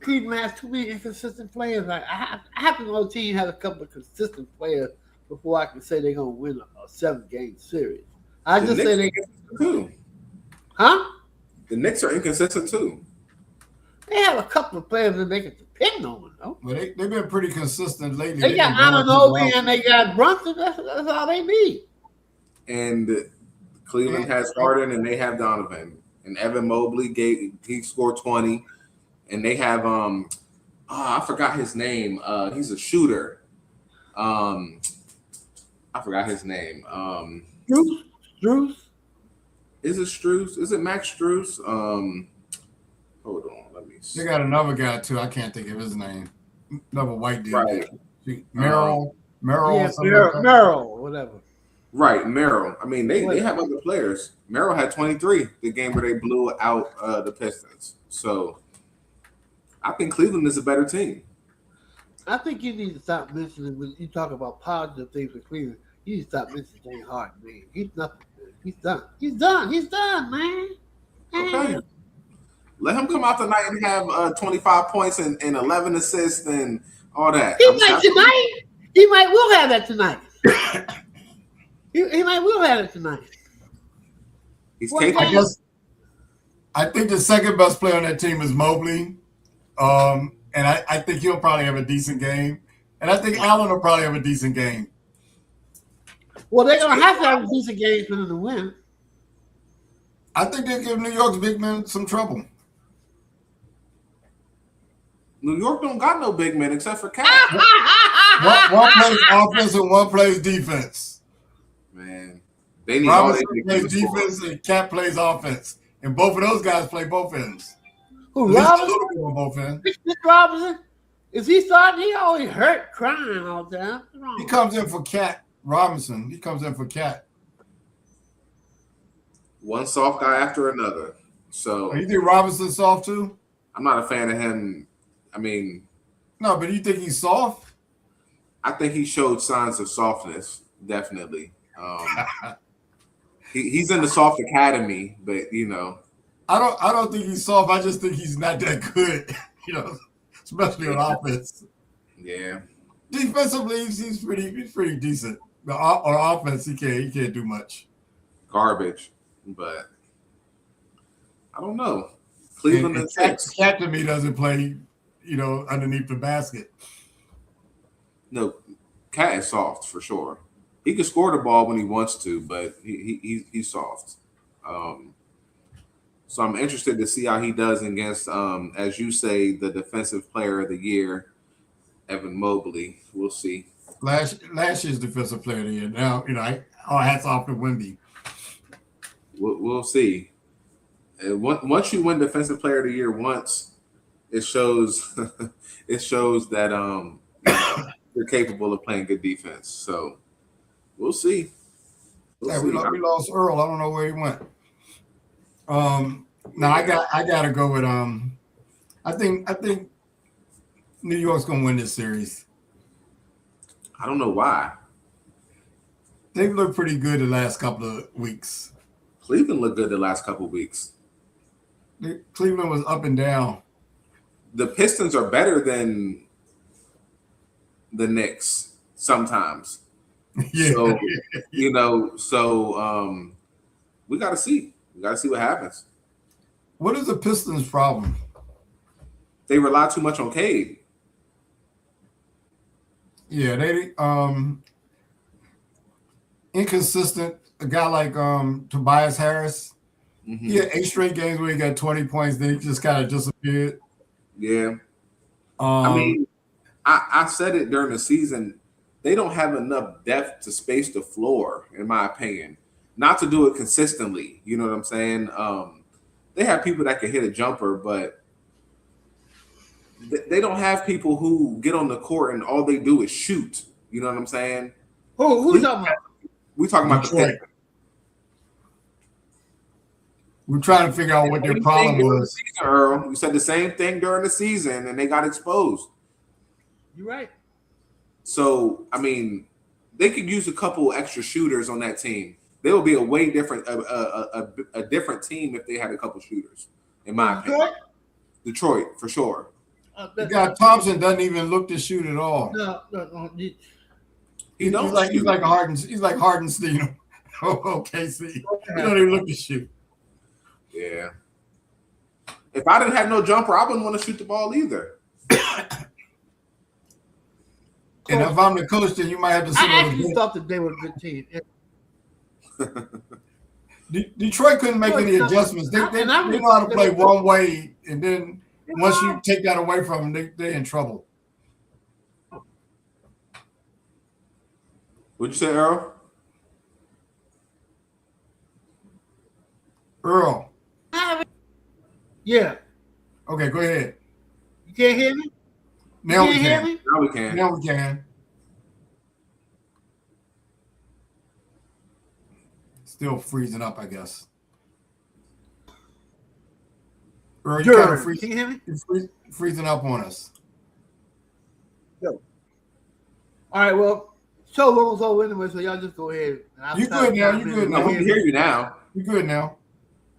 Cleveland has too many inconsistent players. I have to know the team has a couple of consistent players before I can say they're going to win a 7-game series. I just say they too. Huh? The Knicks are inconsistent too. They have a couple of players that they can depend on, though. Well, they've been pretty consistent lately. They got Anunoby and they got Brunson. That's all they need. And Cleveland has Harden and they have Donovan. And Evan Mobley he scored 20. And they have I forgot his name. He's a shooter. I forgot his name. Strus? Is it Strus? Is it Max Strus? Hold on, let me see. They got another guy too. I can't think of his name. Another white dude. Right. Merrill. Yeah, Merrill, Merrill, whatever. Right, Merrill. I mean, they have other players. Merrill had 23 the game where they blew out the Pistons. So I think Cleveland is a better team. I think you need to stop mentioning when you talk about positive things for Cleveland. You need to stop mentioning James Harden, man. He's nothing. He's done. He's done, man. Okay. Let him come out tonight and have 25 points and 11 assists and all that. He might will have that tonight. he might will have it tonight. He's What capable. I think the second best player on that team is Mobley. And I think he'll probably have a decent game. And I think Allen will probably have a decent game. Well, they're gonna have to have a decent game for them to win. I think they give New York's big men some trouble. New York don't got no big men except for Cat. One plays offense and one plays defense. Man, they need all Robinson they plays can score. defense and Cat plays offense. And both of those guys play both ends. Who, At least a Robinson? little bit on both ends. Mr. Robinson? Is he starting? He always hurt, crying all the time. What's wrong? He comes in for Cat Robinson. He comes in for Cat. One soft guy after another. So You think Robinson's soft too? I'm not a fan of him. I mean, No, but you think he's soft? I think he showed signs of softness, definitely. He's in the soft academy, but you know, I don't think he's soft. I just think he's not that good, especially on offense. yeah. Defensively, he's pretty decent. But on offense, he can't do much. Garbage. But I don't know. Cleveland and six. Cat to me doesn't play, underneath the basket. No, Cat is soft for sure. He can score the ball when he wants to, but he's soft. So I'm interested to see how he does against, as you say, the defensive player of the year, Evan Mobley. We'll see. Last year's defensive player of the year. Now, all hats off to Wemby. We'll see. Once you win defensive player of the year once, it shows that you're capable of playing good defense. So we'll see. We lost Earl. I don't know where he went. Now I gotta go with I think New York's gonna win this series. I don't know why. They've looked pretty good the last couple of weeks. Cleveland looked good the last couple of weeks. Cleveland was up and down. The Pistons are better than the Knicks sometimes. Yeah. So we got to see. We got to see what happens. What is the Pistons' problem? They rely too much on Cade. Yeah, they inconsistent. A guy like Tobias Harris. Mm-hmm. He had 8 straight games where he got 20 points. Then he just kind of disappeared. Yeah. I mean, I said it during the season. They don't have enough depth to space the floor, in my opinion. Not to do it consistently. You know what I'm saying? They have people that can hit a jumper, but they don't have people who get on the court and all they do is shoot. You know what I'm saying? Who's talking about? We talking about the Detroit. Pistons. We're trying to figure out what their problem was. Earl, you said the same thing during the season, and they got exposed. You're right. So, I mean, they could use a couple extra shooters on that team. They would be a way different, a different team if they had a couple shooters, in my opinion. Detroit, for sure. The guy Thompson doesn't even look to shoot at all. No. He don't He's like Hardenstein. OKC. He don't even look to shoot. Yeah. If I didn't have no jumper, I wouldn't want to shoot the ball either. And if I'm the coach, then you might have to sit I on the actually bench. thought that they were a good team. Detroit couldn't make any adjustments. They know how to play one way, and then once you take that away from them, they're in trouble. What'd you say, Earl? Earl. Yeah. Okay, go ahead. You can't hear me? Now we hear can. me? Now we can. Now we can. Still freezing up, I guess. Earl, you kind of Can you hear me? freezing up on us. Yo. All right, well, show almost over anyway, so y'all just go ahead. You good now? You good No, now? we can hear you now. You good now?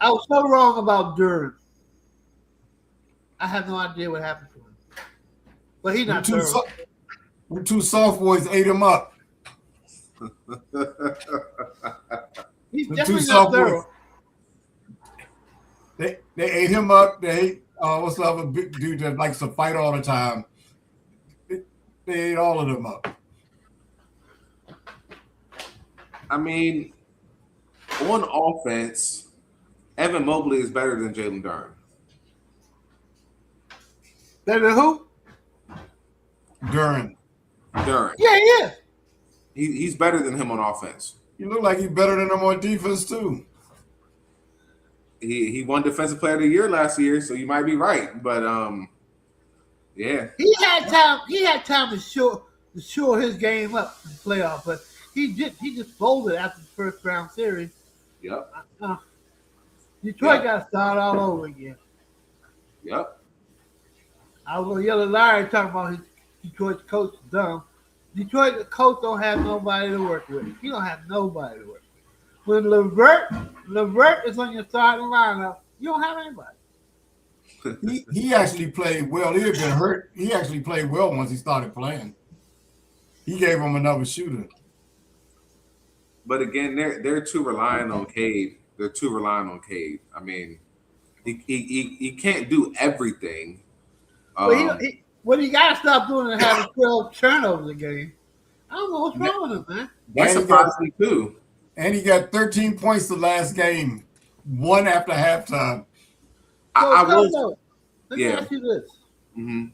I was so wrong about Duran. I have no idea what happened to him. But he's not thorough. The two soft boys ate him up. He's The definitely two not soft boys. thorough. They ate him up. They ate what's the other big dude that likes to fight all the time? They ate all of them up. I mean, on offense, Evan Mobley is better than Jalen Duren. Better than who? Duren. Duren. Yeah, he is. He's better than him on offense. You look like he's better than him on defense too. He won Defensive Player of the Year last year, so you might be right. But yeah. He had time. He had time to shore his game up in the playoff, but he just folded after the first round series. Yep. Detroit got to start all over again. Yep. I was gonna yell at Larry talking about his Detroit coach dumb. Detroit the coach don't have nobody to work with. He don't have nobody to work with. When Levert is on your starting lineup, you don't have anybody. He actually played well. He had been hurt. He actually played well once he started playing. He gave him another shooter. But again, they're too reliant on Cade. They're too reliant on Cade. I mean, he can't do everything. What he got to stop doing is having 12 turnovers a game. I don't know what's wrong with him, man. That surprised me too. And he got 13 points the last game, one after halftime. I was. Let me ask you this. Mm-hmm.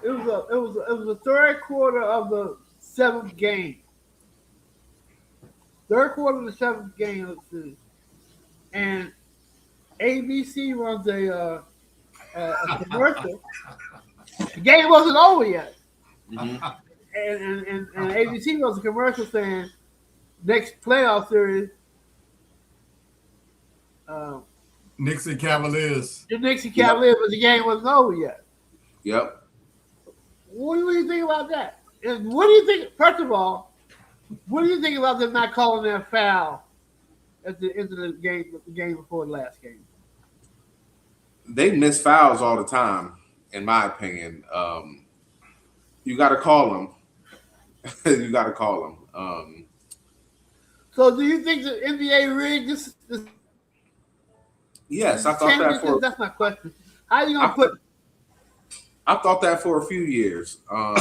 It was the third quarter of the seventh game. Third quarter of the seventh game, let's see. And ABC runs a commercial. The game wasn't over yet. Mm-hmm. And ABC runs a commercial saying next playoff series, Knicks and Cavaliers. the Knicks and Cavaliers, but the game wasn't over yet. Yep. What do you think about that? And what do you think? First of all, what do you think about them not calling their foul at the end of the game before the last game? They miss fouls all the time, in my opinion. You got to call them. You got to call them. So, do you think the NBA rigged this? Yes, I thought that for. That's my question. How are you gonna put? I thought that for a few years. I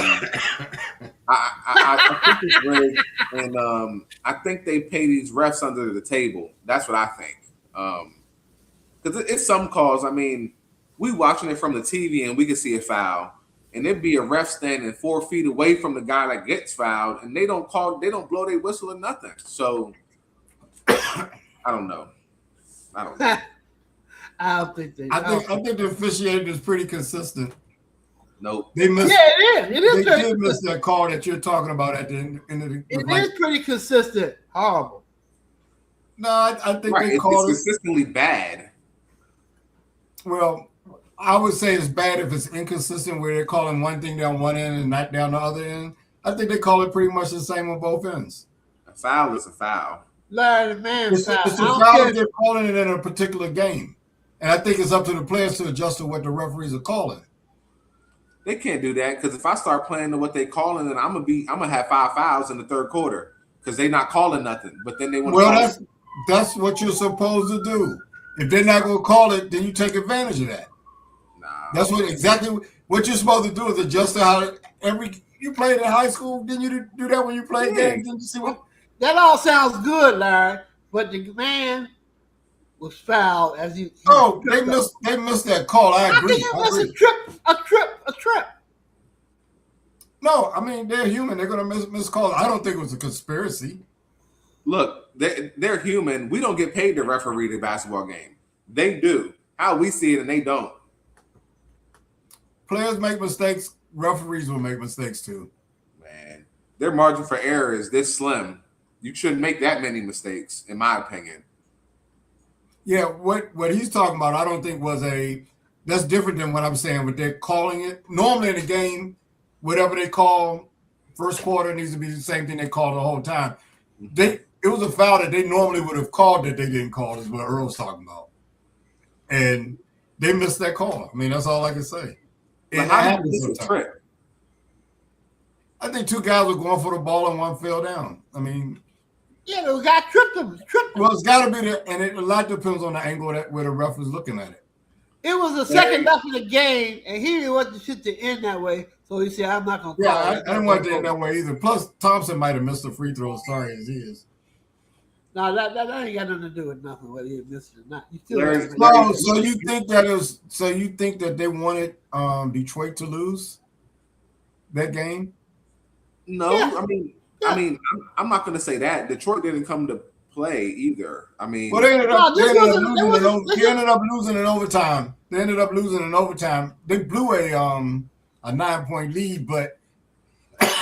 think it's rigged, and I think they pay these refs under the table. That's what I think. Because it's some calls. I mean, we watching it from the TV and we can see a foul, and it'd be a ref standing 4 feet away from the guy that gets fouled, and they don't blow their whistle or nothing. So I don't know. I don't think they. I think the officiating is pretty consistent. Nope. They missed. Yeah, it is. It is. They did miss that call that you're talking about at the end of the. It is pretty consistent. Horrible. No, I think Right. they called it. It's consistently bad. Well, I would say it's bad if it's inconsistent where they're calling one thing down one end and not down the other end. I think they call it pretty much the same on both ends. A foul is a foul. Larry, man, It's a foul if they're calling it in a particular game. And I think it's up to the players to adjust to what the referees are calling. They can't do that because if I start playing to what they calling, then I'm gonna have 5 fouls in the third quarter because they're not calling nothing. But then they want. Well, that's what you're supposed to do. If they're not gonna call it, then you take advantage of that. Nah. That's exactly what you're supposed to do is adjust to how you played in high school. Didn't you do that when you played games? Didn't you see what That all sounds good, Larry, but the man was fouled as he Oh, tripped up. they missed that call. I I think agree. it I was agree. a trip. No, I mean they're human. They're gonna miss calls. I don't think it was a conspiracy. Look, they're human. We don't get paid to referee the basketball game. They do. How we see it, and they don't. Players make mistakes. Referees will make mistakes too. Man, their margin for error is this slim. You shouldn't make that many mistakes, in my opinion. Yeah, what he's talking about, I don't think was that's different than what I'm saying. But they're calling it normally in a game, whatever they call first quarter needs to be the same thing they call the whole time. It was a foul that they normally would have called that they didn't call, is what Earl's talking about, and they missed that call. I mean, that's all I can say. But And how it did happens this sometimes. trip? I think two guys were going for the ball and one fell down. I mean, Yeah, the guy tripped him. well, it's got to be there, and a lot depends on the angle where the ref is looking at it. It was the second left of the game, and he didn't want the shit to end that way. So he said, "I'm not gonna call Yeah, it." I didn't want it to end that way either. Plus, Thompson might have missed a free throw. Sorry as he is. No, that ain't got nothing to do with nothing, whether he missed it or not. You still Larry- No, so you think that they wanted Detroit to lose that game? No, Yeah. I mean, I'm not going to say that. Detroit didn't come to play either. I mean, Well, they ended up No, this wasn't- losing in overtime. They ended up losing in overtime. They blew a 9-point lead, but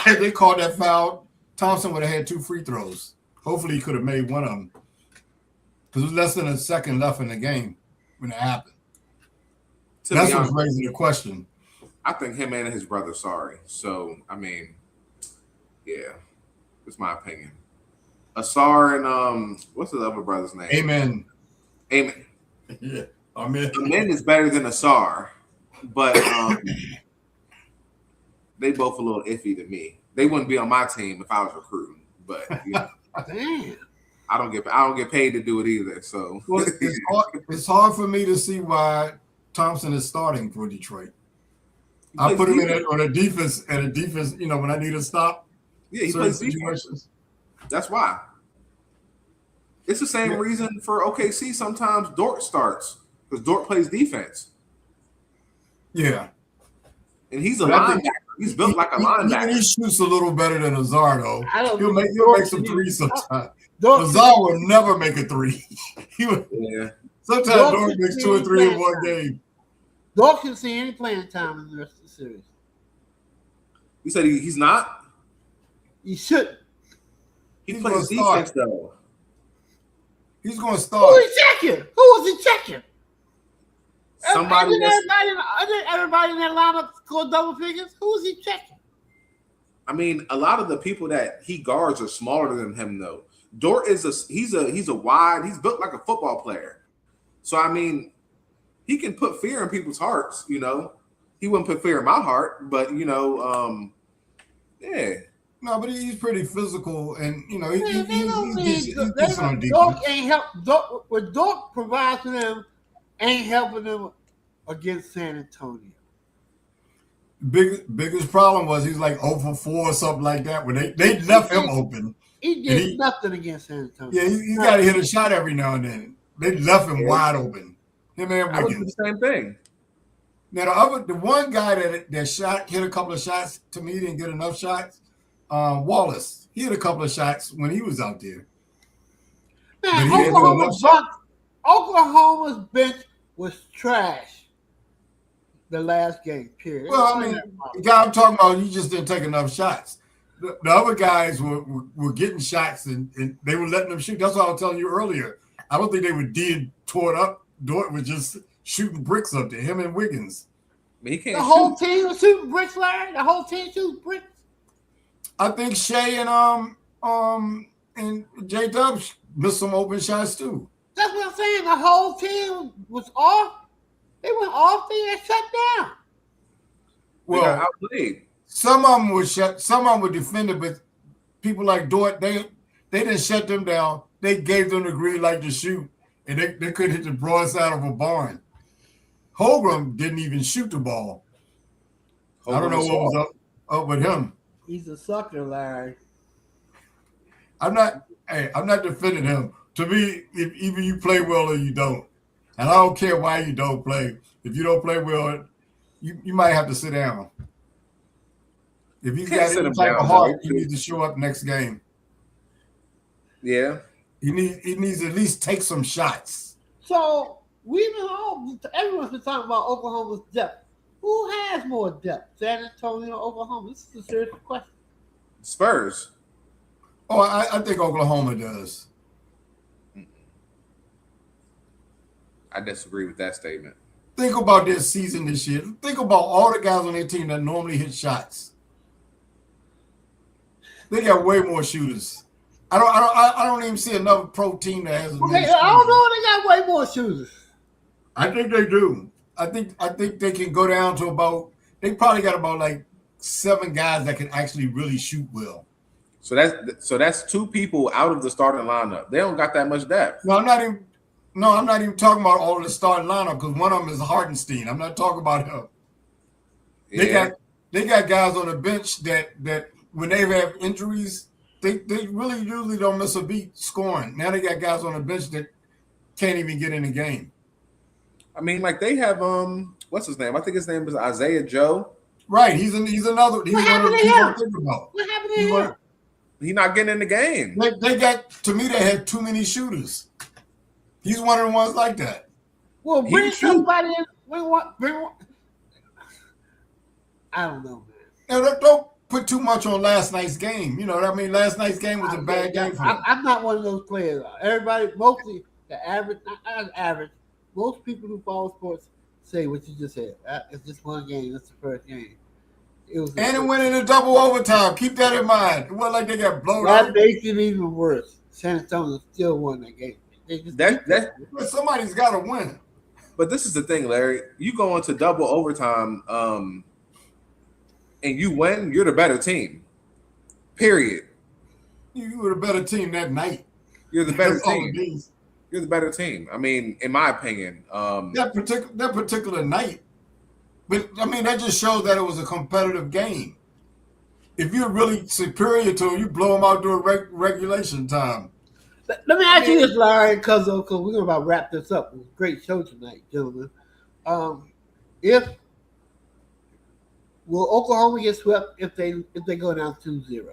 they called that foul. Thompson would have had 2 free throws. Hopefully, he could have made one of them because it was less than a second left in the game when it happened. to That's be what's honest, raising the question. I think him and his brother sorry. So I mean, yeah, it's my opinion. Asar and what's the other brother's name? Amen. Amen. Yeah, amen. Amen is better than Asar, but they both a little iffy to me. They wouldn't be on my team if I was recruiting, but you know, Damn. I don't get paid to do it either. So Well, it's hard for me to see why Thompson is starting for Detroit. I put him on a defense, you know, when I need a stop. Yeah, he certain plays defense. situations. That's why. It's the same reason for OKC. Sometimes Dort starts because Dort plays defense, Yeah. and he's a But I think- linebacker. He's built like a linebacker. He shoots a little better than Azar, though. I don't He'll think make some threes sometimes. Dort- Azar will never make a 3. He would, Yeah, sometimes Dort Dort can makes see 2 or 3 in playing one time. game. Dort can see any playing time in the rest of the series. you said he's not. He shouldn't. He He's plays gonna start. defense though. He's going to Who start. was he checking? Who was he checking? Somebody Isn't that's, everybody in that lineup scored double figures? Who was he checking? I mean, a lot of the people that he guards are smaller than him though. Dort is he's a wide. He's built like a football player. So I mean, he can put fear in people's hearts. You know, he wouldn't put fear in my heart, but you know, yeah. No, but he's pretty physical, and you know, he's They decent on don't defense. Dort ain't help. What Dort provides to them ain't helping them against San Antonio. Biggest problem was he's like 0 for 4 or something like that. When they left him open. He did And he- nothing against San Antonio. Yeah, he got to hit a shot every now and then. They left him wide open. Him and I would do Wiggins. the same thing. Now the one guy that hit a couple of shots to me didn't get enough shots. Wallace, he hit a couple of shots when he was out there. Man, But he didn't do Oklahoma's enough Oklahoma's bench was trash the last game. Period. Well, I mean, the guy I'm talking about, he just didn't take enough shots. The other guys were getting shots and they were letting them shoot. That's what I was telling you earlier. I don't think they were tore it up. Dort was just shooting bricks up there, him and Wiggins. I mean, he can't the whole shoot. team was shooting bricks, Larry. The whole team shooting bricks. I think Shea and J Dubs missed some open shots too. That's what I'm saying. The whole team was off. They went off. They got shut down. They got Well, outplayed. some of them were shut. Some of them were defended, but people like Dort, they didn't shut them down. They gave them the green light to shoot, and they couldn't hit the broadside of a barn. Holgram didn't even shoot the ball. I don't know what was up with him. He's a sucker, Larry. I'm not. Hey, I'm not defending him. To me, if either you play well or you don't, and I don't care why you don't play. If you don't play well, you might have to sit down. If he's Can't got sit any him type of down, heart, though. he needs to show up next game. Yeah. He needs to at least take some shots. So everyone's been talking about Oklahoma's depth. Who has more depth, San Antonio or Oklahoma? This is a serious question. Spurs. Oh, I think Oklahoma does. I disagree with that statement. Think about their season this year. Think about all the guys on their team that normally hit shots. They got way more shooters. I don't even see another pro team that has as many Okay, I don't shooters. know. They got way more shooters. I think they do. I think they can go down to about. They probably got about like 7 guys that can actually really shoot well. So that's 2 people out of the starting lineup. They don't got that much depth. No, I'm not even talking about all of the starting lineup because one of them is Hardenstein. I'm not talking about him. Yeah. They got guys on the bench that when they have injuries, they really usually don't miss a beat scoring. Now they got guys on the bench that can't even get in the game. I mean, like they have what's his name? I think his name is Isaiah Joe. Right. He's another. He's What one happened of to the people him? to think about. What happened to He him? won- He's not getting in the game. They got, to me, they had too many shooters. He's one of the ones like that. Well, He bring can shoot. somebody in. Bring one. I don't know, man. Now, don't put too much on last night's game. You know what I mean? Last night's game was a bad game for him. I'm not one of those players. Everybody, mostly the average, not average, most people who follow sports say what you just said. It's just one game. That's the first game. And it went into double overtime. Keep that in mind. It wasn't like they got blown That out. makes it even worse. San Antonio still won that game. They just But somebody's got to win. But this is the thing, Larry. You go into double overtime, and you win, you're the better team. Period. You were the better team that night. You're the better That's all it team. is. You're the better team. I mean, in my opinion. That particular night. But I mean, that just shows that it was a competitive game. If you're really superior to them, you blow them out during regulation time. Let me ask you this, Larry and Cuzzo, because we're about to wrap this up. It was a great show tonight, gentlemen. Will Oklahoma get swept if they go down 2-0?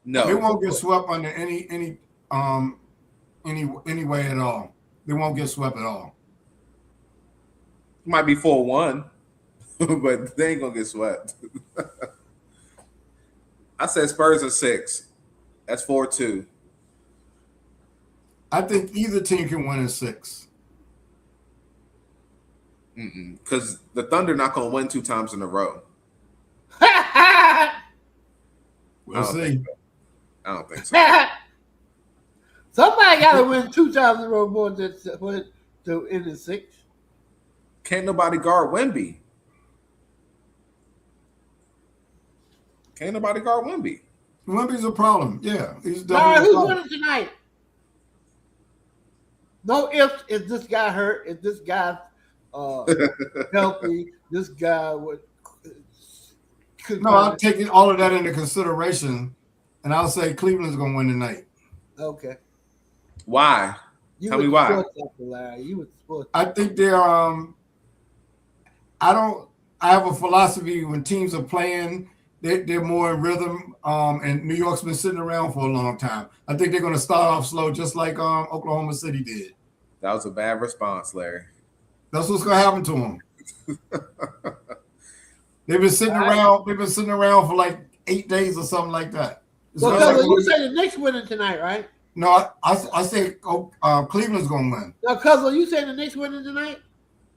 No. They won't get swept under any way at all. They won't get swept at all. Might be 4-1, but they ain't gonna get swept. I said Spurs are 6. That's 4-2. I think either team can win in 6. Because the Thunder not gonna win 2 times in a row. We'll see. I don't think so. Somebody got to win 2 times in a row more to end in 6. Can't nobody guard Wemby. Wemby's a problem. Yeah, he's All right, definitely a who's problem. winning tonight? No ifs. If this guy hurt, if this guy healthy, this guy would. No, I'll take all of that into consideration, and I'll say Cleveland's going to win tonight. Okay. Why? Tell me why. You with the sports. I think they're I have a philosophy when teams are playing, they're more in rhythm. And New York's been sitting around for a long time. I think they're going to start off slow, just like Oklahoma City did. That was a bad response, Larry. That's what's going to happen to them. They've been sitting around. They've been sitting around for like 8 days or something like that. Well, Cuzzo, you say the Knicks winning tonight, right? No, I say Cleveland's going to win. Now, Cuzzo, you say the Knicks winning tonight?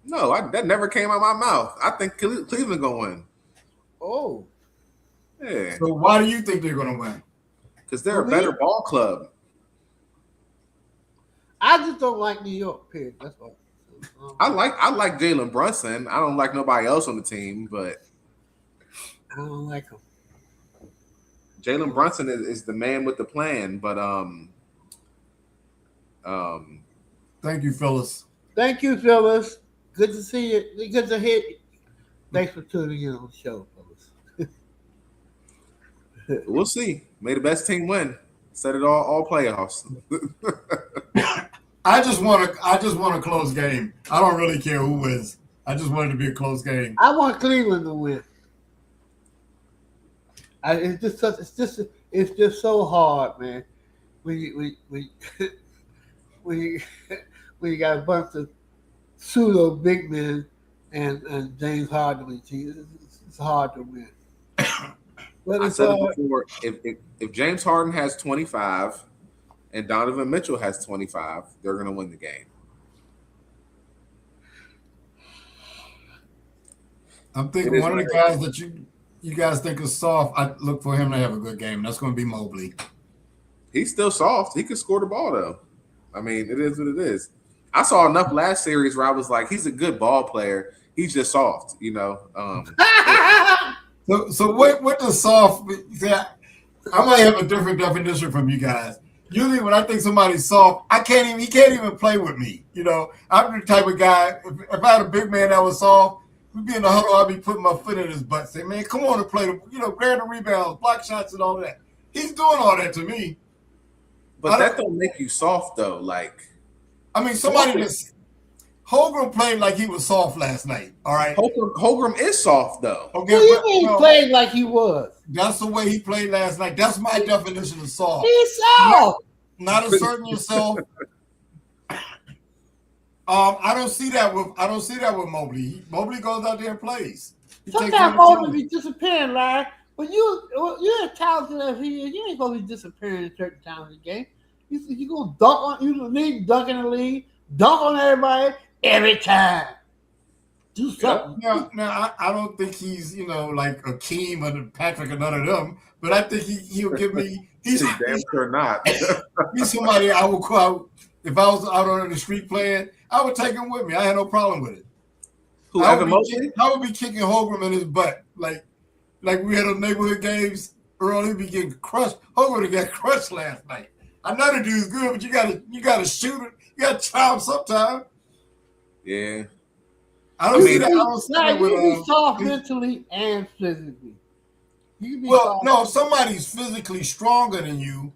No, that never came out of my mouth. I think Cleveland gonna win. Oh. Yeah. So why do you think they're going to win? Because they're a better ball club. I just don't like New York, period. That's all. I like Jalen Brunson. I don't like nobody else on the team, but I don't like him. Jalen Brunson is the man with the plan. But Thank you, Phyllis. Thank you, Phyllis. Good to see you. Good to hear you. Thanks for tuning in on the show, Phyllis. we'll see. May the best team win. Said it all playoffs. I just want a close game. I don't really care who wins. I just want it to be a close game. I want Cleveland to win. It's just so hard, man. We when you got a bunch of pseudo big men and James Harden on the team, it's hard to win. But I it's said it before. If James Harden has 25 and Donovan Mitchell has 25, they're going to win the game. I'm thinking one of the guys that you guys think is soft. I look for him to have a good game. That's going to be Mobley. He's still soft. He can score the ball though. I mean, it is what it is. I saw enough last series where I was like, he's a good ball player. He's just soft, you know. So what does soft? Yeah, I might have a different definition from you guys. Usually, when I think somebody's soft, he can't even play with me. You know, I'm the type of guy. If I had a big man that was soft, we'd be in the huddle. I'd be putting my foot in his butt, saying, "Man, come on and play grab the rebounds, block shots, and all that." He's doing all that to me. But that don't make you soft though. Like, I mean, somebody that's Holmgren played like he was soft last night. All right, Holmgren is soft though. Okay, what do you mean he played like he was? That's the way he played last night. That's my definition of soft. He's soft. Not asserting yourself. I don't see that with Mobley. Mobley goes out there and plays. Sometimes Mobley be disappearing, Larry. But you're as talented as he is. You ain't gonna be disappearing at certain times of the game. You gonna dunk on the league, dunk in the league, dunk on everybody every time. Do something. Now I don't think he's like Akeem or Patrick or none of them, but I think he'll give me. He's damn sure not. He's somebody I would call out if I was out on the street playing. I would take him with me. I had no problem with it. I would be kicking Holmgren in his butt like we had on neighborhood games early. Be getting crushed. Holmgren got crushed last night. I know the dude's good, but you gotta shoot it. You gotta try him sometime. Yeah. I don't see that. I don't see that you can be soft mentally and physically. No, if somebody's physically stronger than you,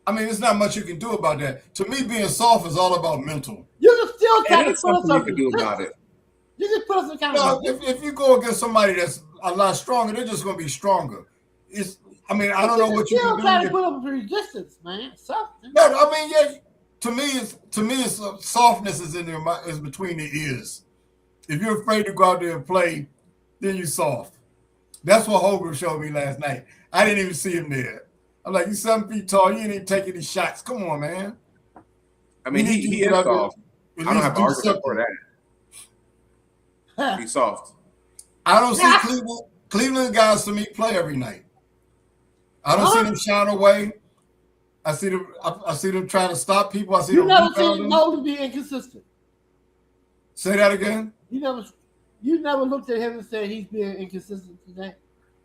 I mean, there's not much you can do about that. To me, being soft is all about mental. You can still try to put us something you can do about it. You can put us in kind of. If you go against somebody that's a lot stronger, they're just going to be stronger. I don't know what you can do. Still try to put up resistance, man. Something. No, I mean, yeah. To me, it's softness is is between the ears. If you're afraid to go out there and play, then you're soft. That's what Holmgren showed me last night. I didn't even see him there. I'm like, you're 7 feet tall. You ain't even taking these shots. Come on, man. I mean, he is soft. I don't have to argue for that. He's soft. I don't see Cleveland guys to me play every night. I don't see them shine away. I see them trying to stop people. I see them. You never seen Mobley be inconsistent. Say that again. You never looked at him and said he's being inconsistent today.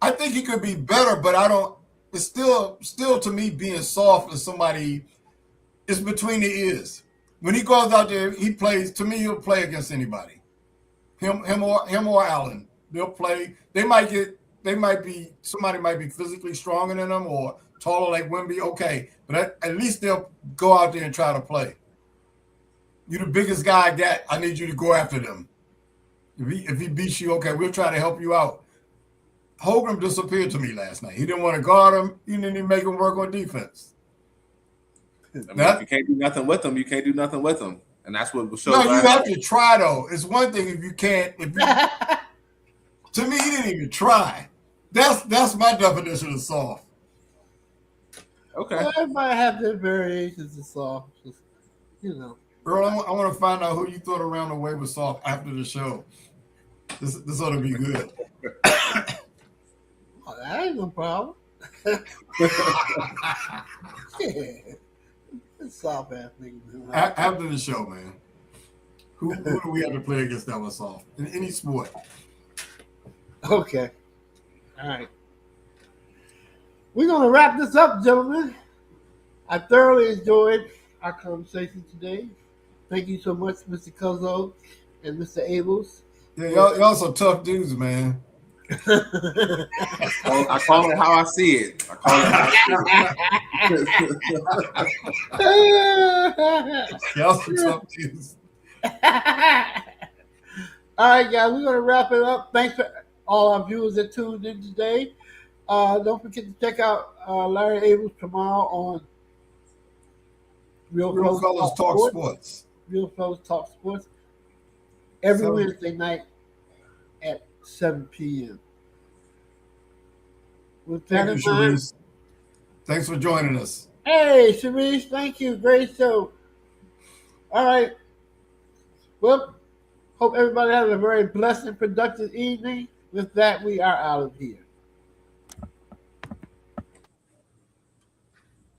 I think he could be better, but I don't. It's still to me being soft as somebody. It's between the ears. When he goes out there, he plays. To me, he'll play against anybody. Him or Allen. They'll play. Somebody might be physically stronger than them or taller like Wemby. Okay, but at least they'll go out there and try to play. You're the biggest guy I got. I need you to go after them. If he beats you, okay, we'll try to help you out. Holmgren disappeared to me last night. He didn't want to guard him. He didn't even make him work on defense. I mean, if you can't do nothing with them, you can't do nothing with them. And that's what shows. No, you have to try, though. It's one thing if you can't. To me, he didn't even try. That's my definition of soft. Okay. Well, everybody have their variations of soft. Earl, I want to find out who you thought around the way was soft after the show. This ought to be good. Oh, that ain't no problem. It's soft ass nigga. After the show, man. Who do we have to play against that was soft in any sport? Okay. All right. We're gonna wrap this up, gentlemen. I thoroughly enjoyed our conversation today. Thank you so much, Mr. Cuzzo and Mr. Ables. Yeah, y'all some tough dudes, man. I call it how I see it. I call it how I see it. Kelsey Trump juice. All right, guys, we're gonna wrap it up. Thanks for all our viewers that tuned in today. Don't forget to check out Larry Abels tomorrow on Real Real Fellas Talk Sports. Real Fellas Talk Sports every 7 Wednesday night at 7 p.m. With that Thank you, in mind, Sharice. Thanks for joining us. hey, Sharice, thank you. Great show. All right. Well, hope everybody has a very blessed and productive evening. With that, we are out of here.